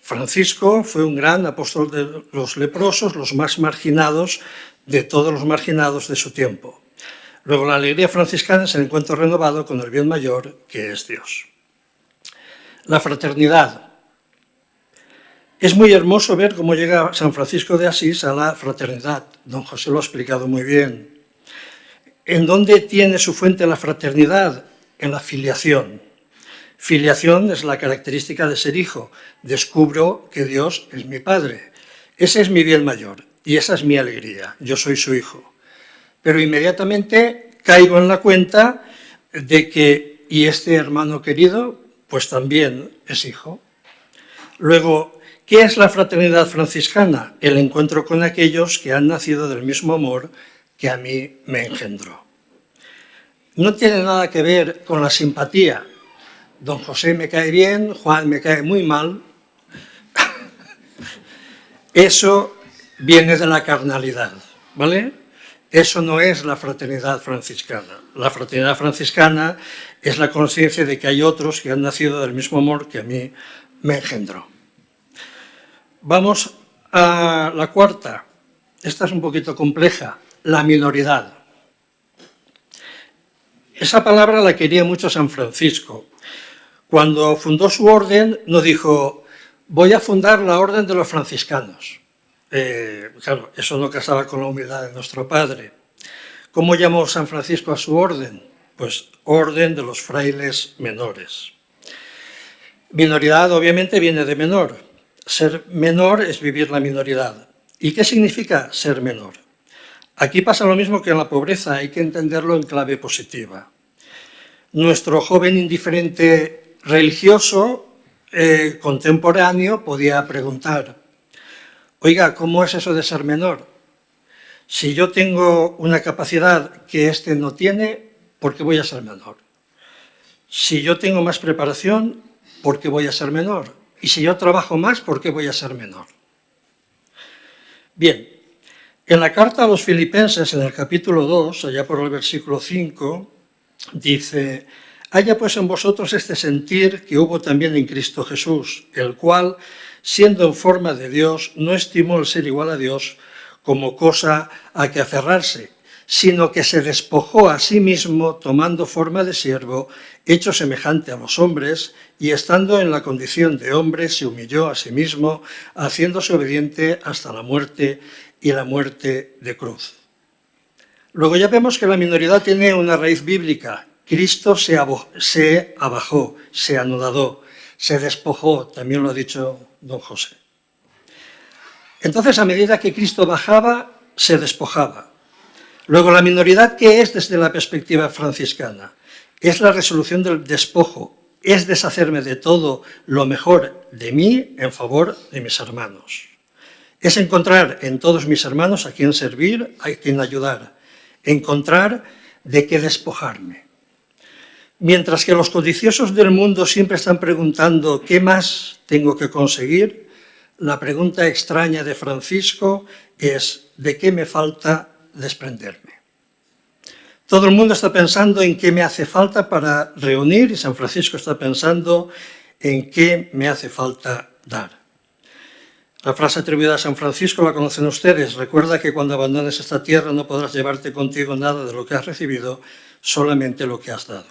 Francisco fue un gran apóstol de los leprosos, los más marginados de todos los marginados de su tiempo. Luego, la alegría franciscana es el encuentro renovado con el bien mayor, que es Dios. La fraternidad. Es muy hermoso ver cómo llega San Francisco de Asís a la fraternidad. Don José lo ha explicado muy bien. ¿En dónde tiene su fuente la fraternidad? En la filiación. Filiación es la característica de ser hijo. Descubro que Dios es mi Padre. Ese es mi bien mayor y esa es mi alegría. Yo soy su hijo. Pero inmediatamente caigo en la cuenta de que, y este hermano querido, pues también es hijo. Luego, ¿qué es la fraternidad franciscana? El encuentro con aquellos que han nacido del mismo amor que a mí me engendró. No tiene nada que ver con la simpatía. Don José me cae bien, Juan me cae muy mal. Eso viene de la carnalidad, ¿vale? Eso no es la fraternidad franciscana. La fraternidad franciscana es la conciencia de que hay otros que han nacido del mismo amor que a mí me engendró. Vamos a la cuarta. Esta es un poquito compleja. La minoridad. Esa palabra la quería mucho San Francisco. Cuando fundó su orden, no dijo: voy a fundar la orden de los franciscanos. Claro, eso no casaba con la humildad de nuestro padre. ¿Cómo llamó San Francisco a su orden? Pues orden de los frailes menores. Minoridad obviamente viene de menor. Ser menor es vivir la minoridad. ¿Y qué significa ser menor? Aquí pasa lo mismo que en la pobreza, hay que entenderlo en clave positiva. Nuestro joven indiferente religioso contemporáneo podía preguntar: oiga, ¿cómo es eso de ser menor? Si yo tengo una capacidad que éste no tiene, ¿por qué voy a ser menor? Si yo tengo más preparación, ¿por qué voy a ser menor? Y si yo trabajo más, ¿por qué voy a ser menor? Bien, en la carta a los Filipenses, en el capítulo 2, allá por el versículo 5, dice: haya pues en vosotros este sentir que hubo también en Cristo Jesús, el cual, siendo en forma de Dios, no estimó el ser igual a Dios como cosa a que aferrarse, sino que se despojó a sí mismo, tomando forma de siervo, hecho semejante a los hombres, y estando en la condición de hombre, se humilló a sí mismo, haciéndose obediente hasta la muerte, y la muerte de cruz. Luego ya vemos que la minoridad tiene una raíz bíblica, Cristo se abajó, se anodadó, se despojó, también lo ha dicho don José. Entonces, a medida que Cristo bajaba, se despojaba. Luego, la minoridad, ¿qué es desde la perspectiva franciscana? Es la resolución del despojo, es deshacerme de todo lo mejor de mí en favor de mis hermanos. Es encontrar en todos mis hermanos a quien servir, a quien ayudar, encontrar de qué despojarme. Mientras que los codiciosos del mundo siempre están preguntando ¿qué más tengo que conseguir? La pregunta extraña de Francisco es ¿de qué me falta desprenderme? Todo el mundo está pensando en qué me hace falta para reunir y San Francisco está pensando en qué me hace falta dar. La frase atribuida a San Francisco la conocen ustedes. Recuerda que cuando abandones esta tierra no podrás llevarte contigo nada de lo que has recibido, solamente lo que has dado.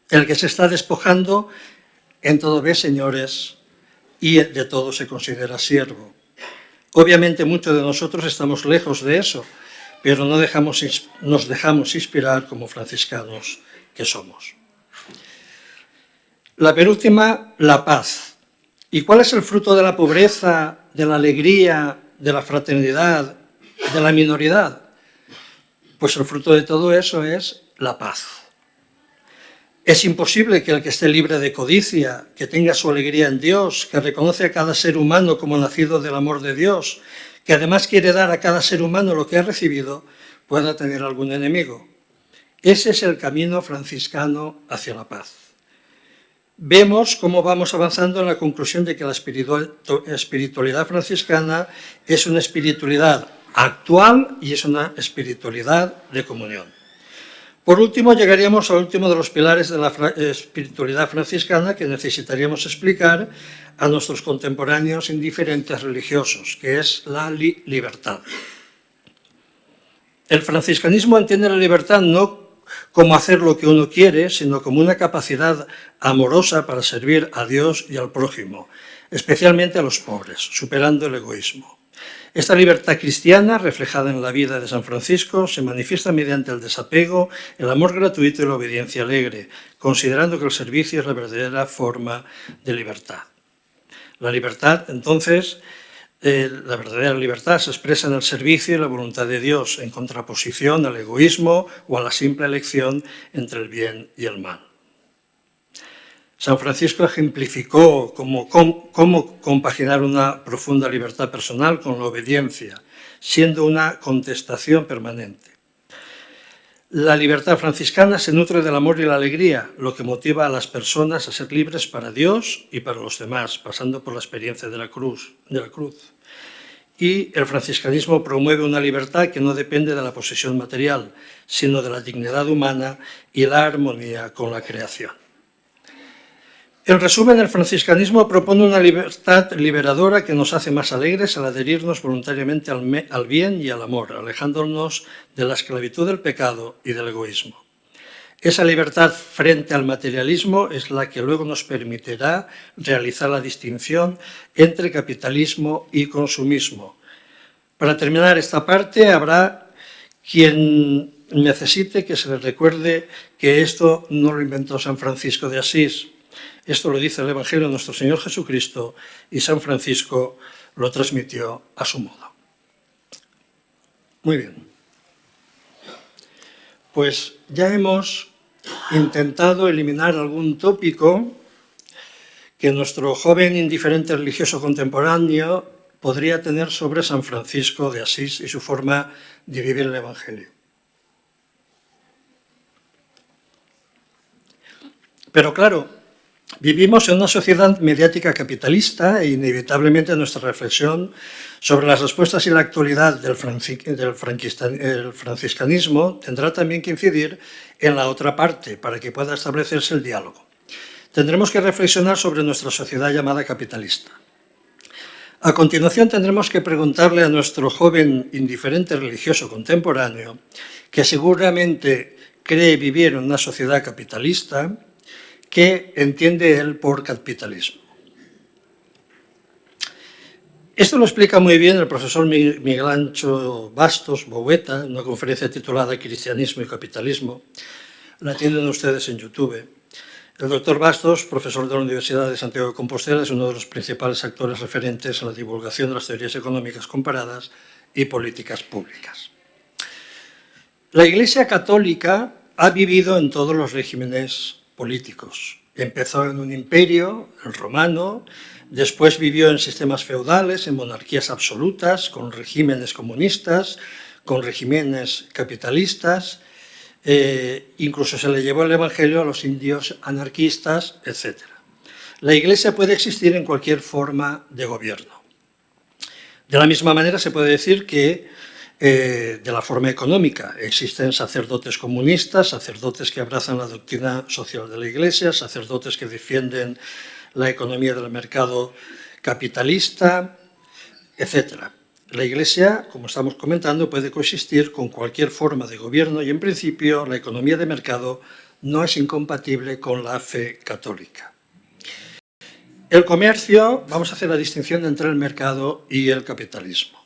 El que se está despojando, en todo ve, señores, y de todo se considera siervo. Obviamente muchos de nosotros estamos lejos de eso, pero nos dejamos inspirar como franciscanos que somos. La penúltima, la paz. ¿Y cuál es el fruto de la pobreza, de la alegría, de la fraternidad, de la minoridad? Pues el fruto de todo eso es la paz. Es imposible que el que esté libre de codicia, que tenga su alegría en Dios, que reconoce a cada ser humano como nacido del amor de Dios, que además quiere dar a cada ser humano lo que ha recibido, pueda tener algún enemigo. Ese es el camino franciscano hacia la paz. Vemos cómo vamos avanzando en la conclusión de que la espiritualidad franciscana es una espiritualidad actual y es una espiritualidad de comunión. Por último, llegaríamos al último de los pilares de la espiritualidad franciscana que necesitaríamos explicar a nuestros contemporáneos indiferentes religiosos, que es la libertad. El franciscanismo entiende la libertad no como hacer lo que uno quiere, sino como una capacidad amorosa para servir a Dios y al prójimo, especialmente a los pobres, superando el egoísmo. Esta libertad cristiana, reflejada en la vida de San Francisco, se manifiesta mediante el desapego, el amor gratuito y la obediencia alegre, considerando que el servicio es la verdadera forma de libertad. La libertad, entonces, la verdadera libertad se expresa en el servicio y la voluntad de Dios, en contraposición al egoísmo o a la simple elección entre el bien y el mal. San Francisco ejemplificó cómo compaginar una profunda libertad personal con la obediencia, siendo una contestación permanente. La libertad franciscana se nutre del amor y la alegría, lo que motiva a las personas a ser libres para Dios y para los demás, pasando por la experiencia de la cruz. Y el franciscanismo promueve una libertad que no depende de la posesión material, sino de la dignidad humana y la armonía con la creación. En resumen, el franciscanismo propone una libertad liberadora que nos hace más alegres al adherirnos voluntariamente al bien y al amor, alejándonos de la esclavitud del pecado y del egoísmo. Esa libertad frente al materialismo es la que luego nos permitirá realizar la distinción entre capitalismo y consumismo. Para terminar esta parte, habrá quien necesite que se le recuerde que esto no lo inventó San Francisco de Asís. Esto lo dice el Evangelio de nuestro Señor Jesucristo y San Francisco lo transmitió a su modo. Muy bien. Pues ya hemos intentado eliminar algún tópico que nuestro joven indiferente religioso contemporáneo podría tener sobre San Francisco de Asís y su forma de vivir el Evangelio. Pero claro, vivimos en una sociedad mediática capitalista e inevitablemente nuestra reflexión sobre las respuestas y la actualidad del franciscanismo tendrá también que incidir en la otra parte para que pueda establecerse el diálogo. Tendremos que reflexionar sobre nuestra sociedad llamada capitalista. A continuación tendremos que preguntarle a nuestro joven indiferente religioso contemporáneo, que seguramente cree vivir en una sociedad capitalista, ¿qué entiende él por capitalismo? Esto lo explica muy bien el profesor Miguel Ancho Bastos Boueta en una conferencia titulada Cristianismo y Capitalismo. la tienen ustedes en YouTube. El doctor Bastos, profesor de la Universidad de Santiago de Compostela, es uno de los principales actores referentes en la divulgación de las teorías económicas comparadas y políticas públicas. La Iglesia Católica ha vivido en todos los regímenes políticos. Empezó en un imperio, el romano, después vivió en sistemas feudales, en monarquías absolutas, con regímenes comunistas, con regímenes capitalistas, incluso se le llevó el Evangelio a los indios anarquistas, etc. La Iglesia puede existir en cualquier forma de gobierno. De la misma manera se puede decir que de la forma económica existen sacerdotes comunistas, sacerdotes que abrazan la doctrina social de la Iglesia, sacerdotes que defienden la economía del mercado capitalista, etc. La Iglesia, como estamos comentando, puede coexistir con cualquier forma de gobierno y, en principio, la economía de mercado no es incompatible con la fe católica. El comercio, vamos a hacer la distinción entre el mercado y el capitalismo.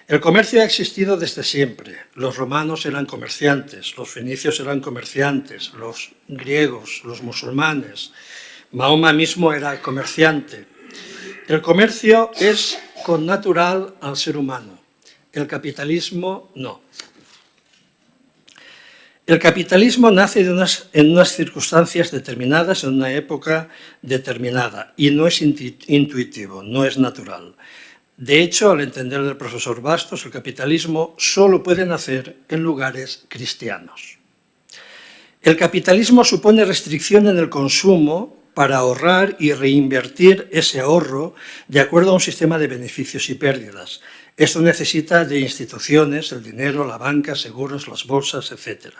El comercio ha existido desde siempre. Los romanos eran comerciantes, los fenicios eran comerciantes, los griegos, los musulmanes. Mahoma mismo era comerciante. El comercio es connatural al ser humano, el capitalismo no. El capitalismo nace en unas circunstancias determinadas, en una época determinada, y no es intuitivo, no es natural. De hecho, al entender del profesor Bastos, el capitalismo solo puede nacer en lugares cristianos. El capitalismo supone restricción en el consumo para ahorrar y reinvertir ese ahorro de acuerdo a un sistema de beneficios y pérdidas. Esto necesita de instituciones, el dinero, la banca, seguros, las bolsas, etc.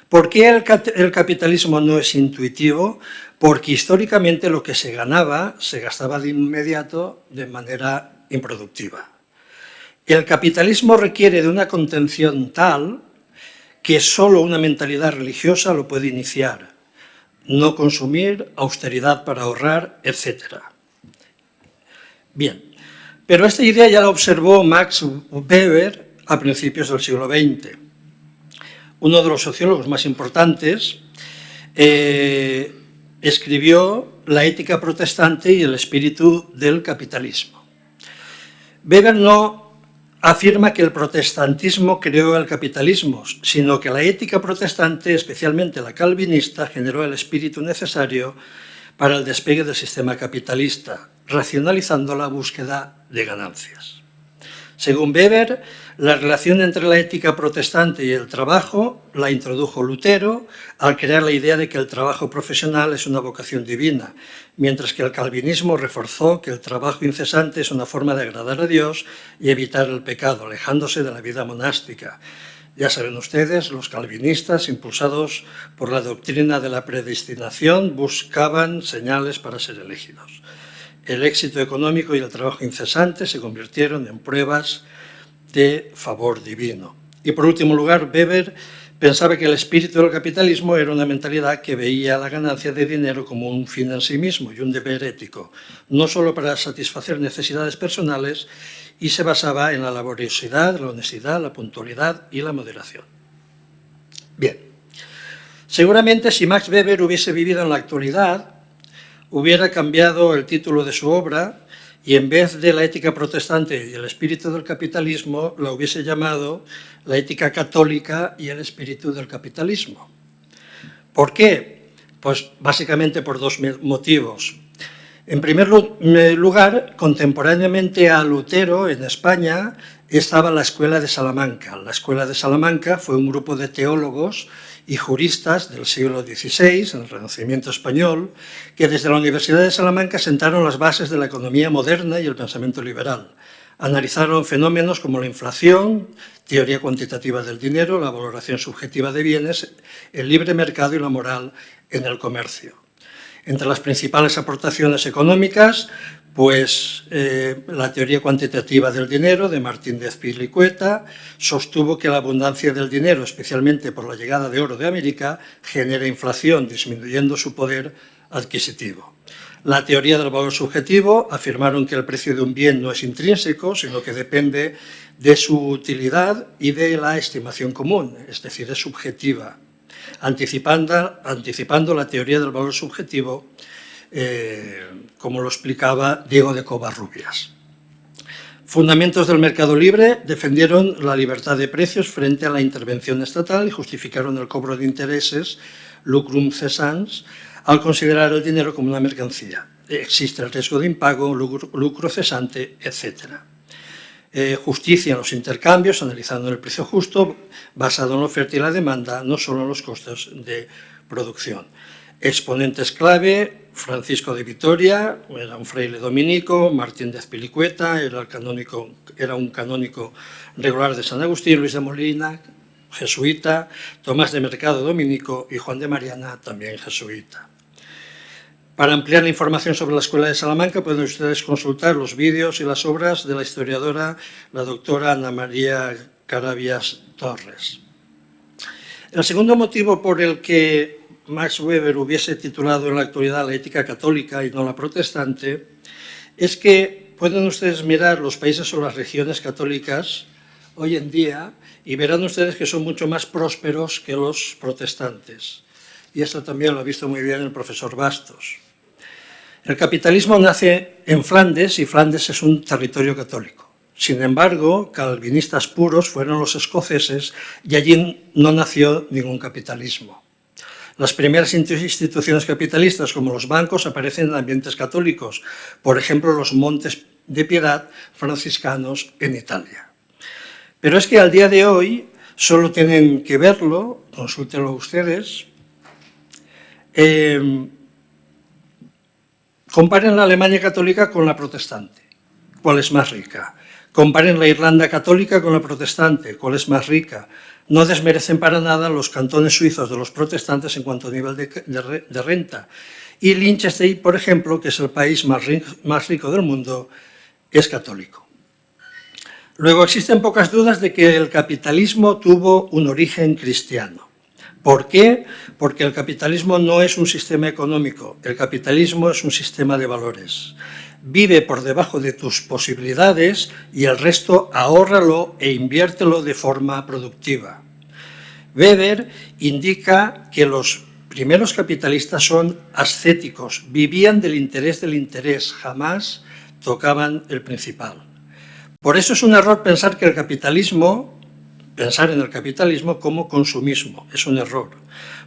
¿Por qué el capitalismo no es intuitivo? Porque históricamente lo que se ganaba se gastaba de inmediato de manera improductiva. El capitalismo requiere de una contención tal que solo una mentalidad religiosa lo puede iniciar. No consumir, austeridad para ahorrar, etc. Bien, pero esta idea ya la observó Max Weber a principios del siglo XX. Uno de los sociólogos más importantes escribió La ética protestante y el espíritu del capitalismo. Weber no afirma que el protestantismo creó el capitalismo, sino que la ética protestante, especialmente la calvinista, generó el espíritu necesario para el despegue del sistema capitalista, racionalizando la búsqueda de ganancias. Según Weber, la relación entre la ética protestante y el trabajo la introdujo Lutero al crear la idea de que el trabajo profesional es una vocación divina, mientras que el calvinismo reforzó que el trabajo incesante es una forma de agradar a Dios y evitar el pecado, alejándose de la vida monástica. Ya saben ustedes, los calvinistas, impulsados por la doctrina de la predestinación, buscaban señales para ser elegidos. El éxito económico y el trabajo incesante se convirtieron en pruebas de favor divino. Y por último lugar, Weber pensaba que el espíritu del capitalismo era una mentalidad que veía la ganancia de dinero como un fin en sí mismo y un deber ético, no solo para satisfacer necesidades personales, y se basaba en la laboriosidad, la honestidad, la puntualidad y la moderación. Bien, seguramente si Max Weber hubiese vivido en la actualidad, hubiera cambiado el título de su obra y en vez de la ética protestante y el espíritu del capitalismo, la hubiese llamado la ética católica y el espíritu del capitalismo. ¿Por qué? Pues básicamente por dos motivos. En primer lugar, contemporáneamente a Lutero en España estaba la Escuela de Salamanca. La Escuela de Salamanca fue un grupo de teólogos y juristas del siglo XVI, en el Renacimiento español, que desde la Universidad de Salamanca sentaron las bases de la economía moderna y el pensamiento liberal. Analizaron fenómenos como la inflación, teoría cuantitativa del dinero, la valoración subjetiva de bienes, el libre mercado y la moral en el comercio. Entre las principales aportaciones económicas, pues la teoría cuantitativa del dinero de Martín de Azpilicueta sostuvo que la abundancia del dinero, especialmente por la llegada de oro de América, genera inflación, disminuyendo su poder adquisitivo. La teoría del valor subjetivo afirmaron que el precio de un bien no es intrínseco, sino que depende de su utilidad y de la estimación común, es decir, es subjetiva. anticipando la teoría del valor subjetivo, como lo explicaba Diego de Covarrubias. Fundamentos del mercado libre defendieron la libertad de precios frente a la intervención estatal y justificaron el cobro de intereses, lucrum cessans, al considerar el dinero como una mercancía. Existe el riesgo de impago, lucro cesante, etc. Justicia en los intercambios, analizando el precio justo, basado en la oferta y la demanda, no solo en los costes de producción. Exponentes clave: Francisco de Vitoria, era un fraile dominico; Martín de Azpilicueta, era un canónico regular de San Agustín; Luis de Molina, jesuita; Tomás de Mercado, dominico; y Juan de Mariana, también jesuita. Para ampliar la información sobre la Escuela de Salamanca pueden ustedes consultar los vídeos y las obras de la historiadora, la doctora Ana María Carabias Torres. El segundo motivo por el que Max Weber hubiese titulado en la actualidad la ética católica y no la protestante es que pueden ustedes mirar los países o las regiones católicas hoy en día y verán ustedes que son mucho más prósperos que los protestantes. Y esto también lo ha visto muy bien el profesor Bastos. El capitalismo nace en Flandes y Flandes es un territorio católico. Sin embargo, calvinistas puros fueron los escoceses y allí no nació ningún capitalismo. Las primeras instituciones capitalistas, como los bancos, aparecen en ambientes católicos, por ejemplo, los Montes de Piedad franciscanos en Italia. Pero es que al día de hoy solo tienen que verlo, consúltenlo ustedes. Comparen la Alemania católica con la protestante. ¿Cuál es más rica? Comparen la Irlanda católica con la protestante. ¿Cuál es más rica? No desmerecen para nada los cantones suizos de los protestantes en cuanto a nivel de renta. Y Liechtenstein, por ejemplo, que es el país más rico del mundo, es católico. Luego, existen pocas dudas de que el capitalismo tuvo un origen cristiano. ¿Por qué? Porque el capitalismo no es un sistema económico, el capitalismo es un sistema de valores. Vive por debajo de tus posibilidades y el resto ahórralo e inviértelo de forma productiva. Weber indica que los primeros capitalistas son ascéticos, vivían del interés, jamás tocaban el principal. Por eso es un error pensar en el capitalismo como consumismo, es un error.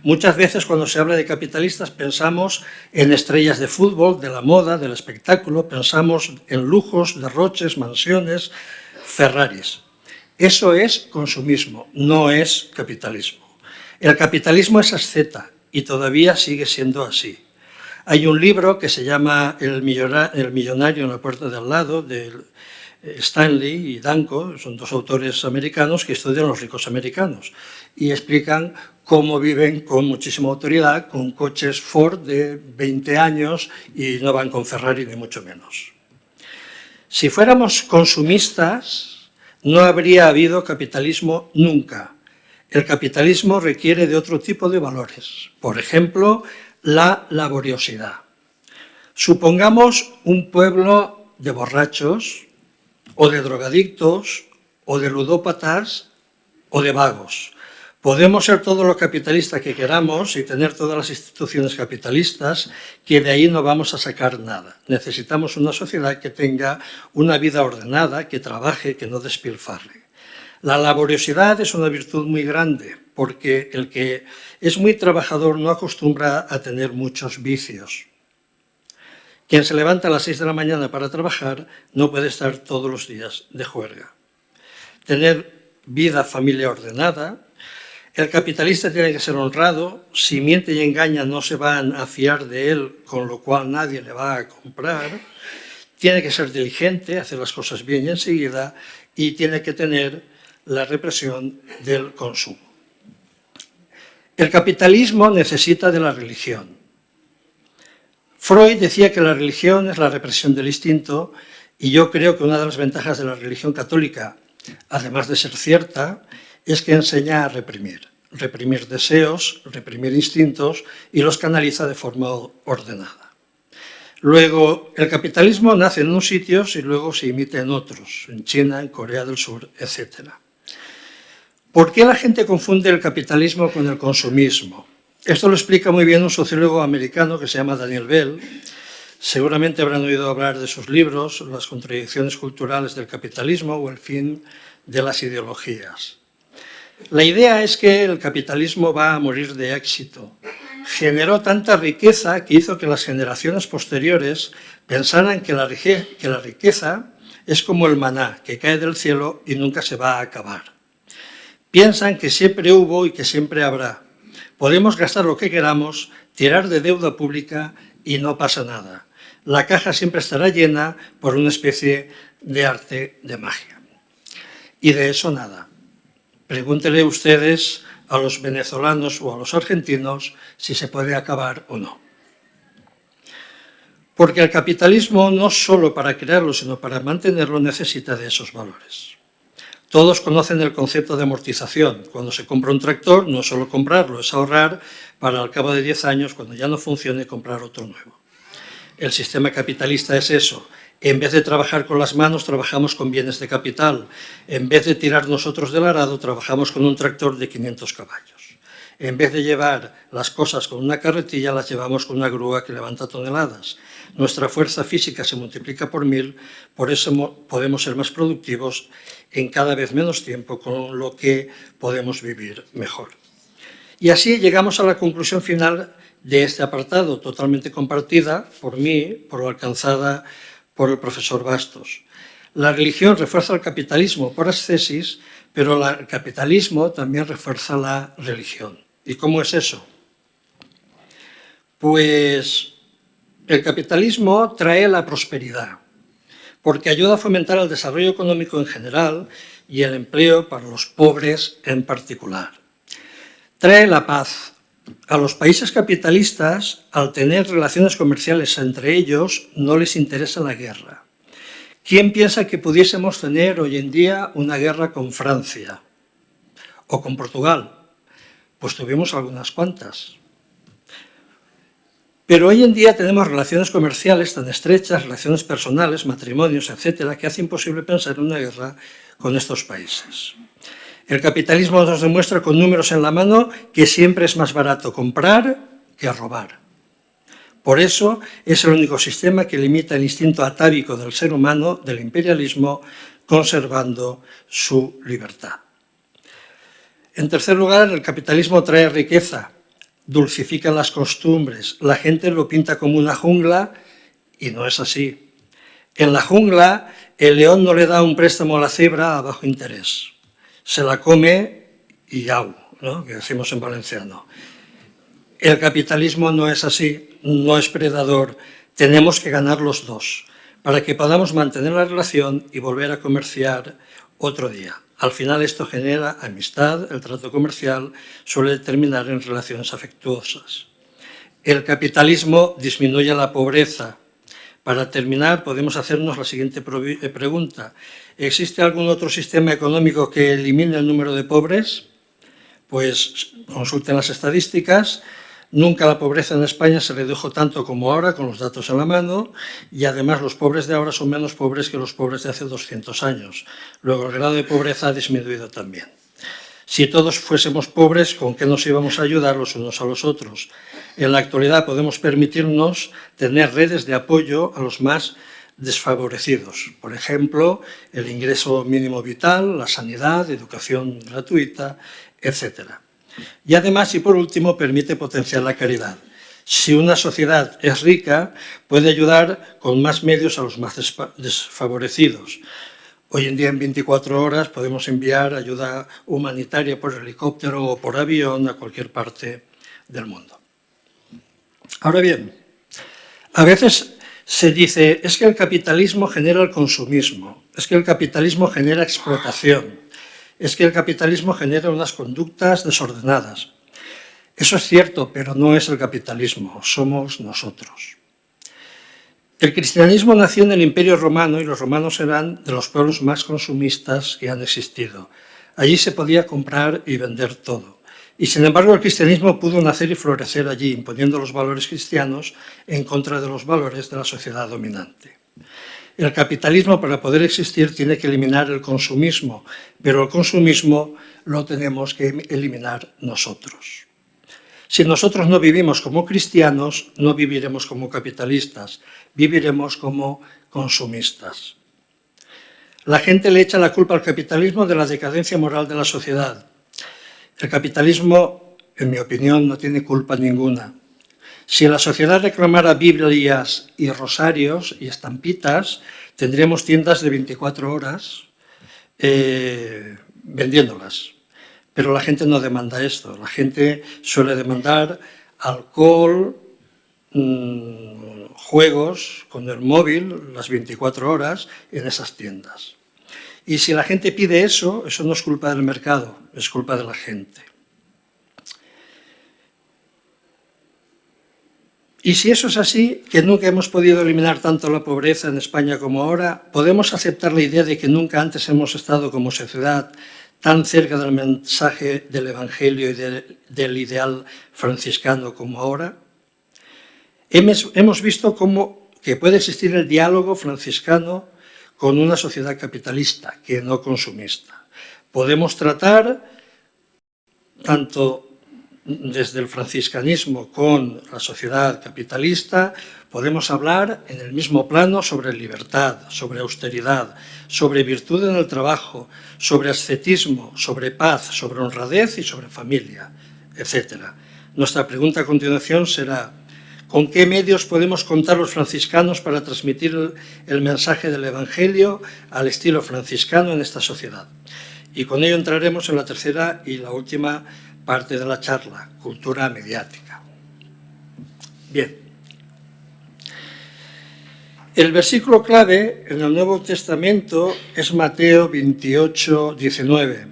Muchas veces cuando se habla de capitalistas pensamos en estrellas de fútbol, de la moda, del espectáculo, pensamos en lujos, derroches, mansiones, Ferraris. Eso es consumismo, no es capitalismo. El capitalismo es asceta y todavía sigue siendo así. Hay un libro que se llama El millonario en la puerta de al lado, de Stanley y Danko, son dos autores americanos que estudian los ricos americanos y explican cómo viven con muchísima autoridad, con coches Ford de 20 años y no van con Ferrari ni mucho menos. Si fuéramos consumistas, no habría habido capitalismo nunca. El capitalismo requiere de otro tipo de valores, por ejemplo, la laboriosidad. Supongamos un pueblo de borrachos, o de drogadictos, o de ludópatas, o de vagos. Podemos ser todos los capitalistas que queramos y tener todas las instituciones capitalistas, que de ahí no vamos a sacar nada. Necesitamos una sociedad que tenga una vida ordenada, que trabaje, que no despilfarre. La laboriosidad es una virtud muy grande, porque el que es muy trabajador no acostumbra a tener muchos vicios. Quien se levanta a las 6 de la mañana para trabajar no puede estar todos los días de juerga. Tener vida, familia ordenada. El capitalista tiene que ser honrado. Si miente y engaña no se van a fiar de él, con lo cual nadie le va a comprar. Tiene que ser diligente, hacer las cosas bien y enseguida, y tiene que tener la represión del consumo. El capitalismo necesita de la religión. Freud decía que la religión es la represión del instinto y yo creo que una de las ventajas de la religión católica, además de ser cierta, es que enseña a reprimir deseos, reprimir instintos y los canaliza de forma ordenada. Luego, el capitalismo nace en unos sitios y luego se imita en otros, en China, en Corea del Sur, etc. ¿Por qué la gente confunde el capitalismo con el consumismo? Esto lo explica muy bien un sociólogo americano que se llama Daniel Bell. Seguramente habrán oído hablar de sus libros, Las contradicciones culturales del capitalismo o El fin de las ideologías. La idea es que el capitalismo va a morir de éxito. Generó tanta riqueza que hizo que las generaciones posteriores pensaran que la riqueza es como el maná, que cae del cielo y nunca se va a acabar. Piensan que siempre hubo y que siempre habrá. Podemos gastar lo que queramos, tirar de deuda pública y no pasa nada. La caja siempre estará llena por una especie de arte de magia. Y de eso nada. Pregúntenle ustedes a los venezolanos o a los argentinos si se puede acabar o no. Porque el capitalismo no solo para crearlo, sino para mantenerlo necesita de esos valores. Todos conocen el concepto de amortización. Cuando se compra un tractor, no es solo comprarlo, es ahorrar para al cabo de 10 años, cuando ya no funcione, comprar otro nuevo. El sistema capitalista es eso. En vez de trabajar con las manos, trabajamos con bienes de capital. En vez de tirar nosotros del arado, trabajamos con un tractor de 500 caballos. En vez de llevar las cosas con una carretilla, las llevamos con una grúa que levanta toneladas. Nuestra fuerza física se multiplica por 1000, por eso podemos ser más productivos en cada vez menos tiempo, con lo que podemos vivir mejor. Y así llegamos a la conclusión final de este apartado, totalmente compartida por mí, por lo alcanzada por el profesor Bastos. La religión refuerza el capitalismo por ascesis, pero el capitalismo también refuerza la religión. ¿Y cómo es eso? Pues el capitalismo trae la prosperidad, porque ayuda a fomentar el desarrollo económico en general y el empleo para los pobres en particular. Trae la paz. A los países capitalistas, al tener relaciones comerciales entre ellos, no les interesa la guerra. ¿Quién piensa que pudiésemos tener hoy en día una guerra con Francia o con Portugal? Pues tuvimos algunas cuantas. Pero hoy en día tenemos relaciones comerciales tan estrechas, relaciones personales, matrimonios, etcétera, que hace imposible pensar en una guerra con estos países. El capitalismo nos demuestra con números en la mano que siempre es más barato comprar que robar. Por eso es el único sistema que limita el instinto atávico del ser humano, del imperialismo, conservando su libertad. En tercer lugar, el capitalismo trae riqueza, dulcifica las costumbres. La gente lo pinta como una jungla y no es así. En la jungla, el león no le da un préstamo a la cebra a bajo interés. Se la come y au, ¿no?, que decimos en valenciano. El capitalismo no es así, no es predador. Tenemos que ganar los dos para que podamos mantener la relación y volver a comerciar otro día. Al final esto genera amistad, el trato comercial suele terminar en relaciones afectuosas. El capitalismo disminuye la pobreza. Para terminar, podemos hacernos la siguiente pregunta. ¿Existe algún otro sistema económico que elimine el número de pobres? Pues consulten las estadísticas. Nunca la pobreza en España se redujo tanto como ahora, con los datos en la mano, y además los pobres de ahora son menos pobres que los pobres de hace 200 años. Luego, el grado de pobreza ha disminuido también. Si todos fuésemos pobres, ¿con qué nos íbamos a ayudar los unos a los otros? En la actualidad podemos permitirnos tener redes de apoyo a los más desfavorecidos. Por ejemplo, el ingreso mínimo vital, la sanidad, educación gratuita, etc. Y además, y por último, permite potenciar la caridad. Si una sociedad es rica, puede ayudar con más medios a los más desfavorecidos. Hoy en día, en 24 horas, podemos enviar ayuda humanitaria por helicóptero o por avión a cualquier parte del mundo. Ahora bien, a veces se dice, es que el capitalismo genera el consumismo, es que el capitalismo genera explotación, es que el capitalismo genera unas conductas desordenadas. Eso es cierto, pero no es el capitalismo, somos nosotros. El cristianismo nació en el Imperio Romano y los romanos eran de los pueblos más consumistas que han existido. Allí se podía comprar y vender todo. Y sin embargo el cristianismo pudo nacer y florecer allí, imponiendo los valores cristianos en contra de los valores de la sociedad dominante. El capitalismo, para poder existir, tiene que eliminar el consumismo, pero el consumismo lo tenemos que eliminar nosotros. Si nosotros no vivimos como cristianos, no viviremos como capitalistas, viviremos como consumistas. La gente le echa la culpa al capitalismo de la decadencia moral de la sociedad. El capitalismo, en mi opinión, no tiene culpa ninguna. Si la sociedad reclamara Biblias y rosarios y estampitas, tendríamos tiendas de 24 horas vendiéndolas. Pero la gente no demanda esto. La gente suele demandar alcohol, juegos con el móvil las 24 horas en esas tiendas. Y si la gente pide eso, eso no es culpa del mercado, es culpa de la gente. Y si eso es así, que nunca hemos podido eliminar tanto la pobreza en España como ahora, ¿podemos aceptar la idea de que nunca antes hemos estado como sociedad tan cerca del mensaje del Evangelio y del ideal franciscano como ahora? Hemos visto cómo que puede existir el diálogo franciscano con una sociedad capitalista, que no consumista. Podemos tratar tanto desde el franciscanismo con la sociedad capitalista, podemos hablar en el mismo plano sobre libertad, sobre austeridad, sobre virtud en el trabajo, sobre ascetismo, sobre paz, sobre honradez y sobre familia, etc. Nuestra pregunta a continuación será: ¿con qué medios podemos contar los franciscanos para transmitir el mensaje del Evangelio al estilo franciscano en esta sociedad? Y con ello entraremos en la tercera y la última parte de la charla, cultura mediática. Bien. El versículo clave en el Nuevo Testamento es Mateo 28, 19.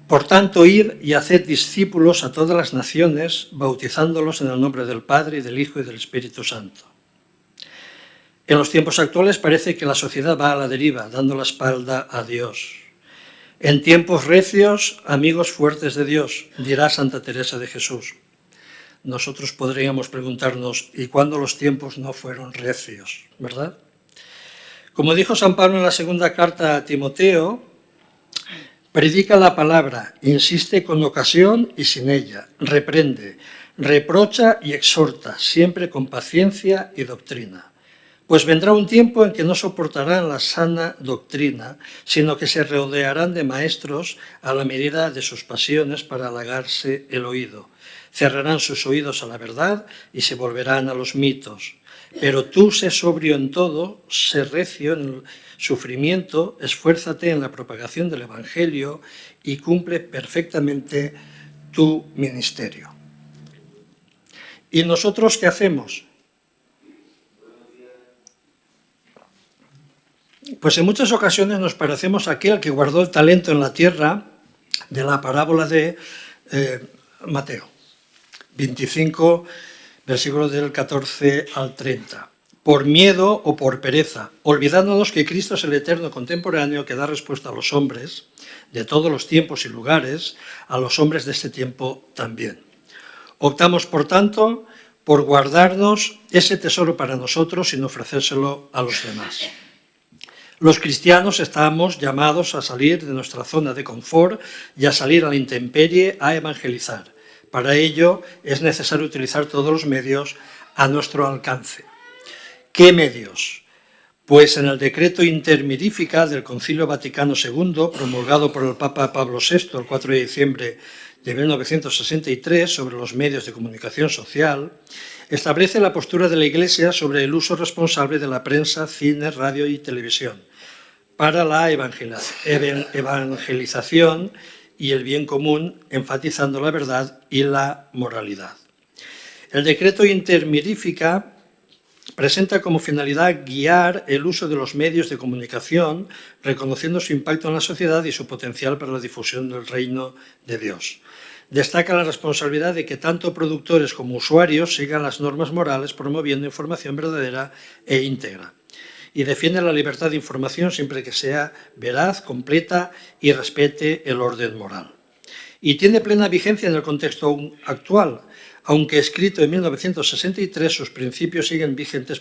Por tanto, id y haced discípulos a todas las naciones, bautizándolos en el nombre del Padre, y del Hijo y del Espíritu Santo. En los tiempos actuales parece que la sociedad va a la deriva, dando la espalda a Dios. En tiempos recios, amigos fuertes de Dios, dirá Santa Teresa de Jesús. Nosotros podríamos preguntarnos, ¿y cuándo los tiempos no fueron recios? ¿Verdad? Como dijo San Pablo en la segunda carta a Timoteo, predica la palabra, insiste con ocasión y sin ella, reprende, reprocha y exhorta, siempre con paciencia y doctrina. Pues vendrá un tiempo en que no soportarán la sana doctrina, sino que se rodearán de maestros a la medida de sus pasiones para halagarse el oído. Cerrarán sus oídos a la verdad y se volverán a los mitos. Pero tú sé sobrio en todo, sé recio en el sufrimiento, esfuérzate en la propagación del Evangelio y cumple perfectamente tu ministerio. ¿Y nosotros qué hacemos? Pues en muchas ocasiones nos parecemos a aquel que guardó el talento en la tierra de la parábola de Mateo 25, versículos del 14 al 30. Por miedo o por pereza, olvidándonos que Cristo es el eterno contemporáneo que da respuesta a los hombres de todos los tiempos y lugares, a los hombres de este tiempo también. Optamos, por tanto, por guardarnos ese tesoro para nosotros sin ofrecérselo a los demás. Los cristianos estamos llamados a salir de nuestra zona de confort y a salir a la intemperie a evangelizar. Para ello es necesario utilizar todos los medios a nuestro alcance. ¿Qué medios? Pues en el decreto Intermirifica del Concilio Vaticano II, promulgado por el Papa Pablo VI el 4 de diciembre de 1963 sobre los medios de comunicación social, establece la postura de la Iglesia sobre el uso responsable de la prensa, cine, radio y televisión para la evangelización y el bien común, enfatizando la verdad y la moralidad. El decreto Intermirifica presenta como finalidad guiar el uso de los medios de comunicación, reconociendo su impacto en la sociedad y su potencial para la difusión del reino de Dios. Destaca la responsabilidad de que tanto productores como usuarios sigan las normas morales, promoviendo información verdadera e íntegra. Y defiende la libertad de información siempre que sea veraz, completa y respete el orden moral. Y tiene plena vigencia en el contexto actual, aunque escrito en 1963, sus principios siguen vigentes para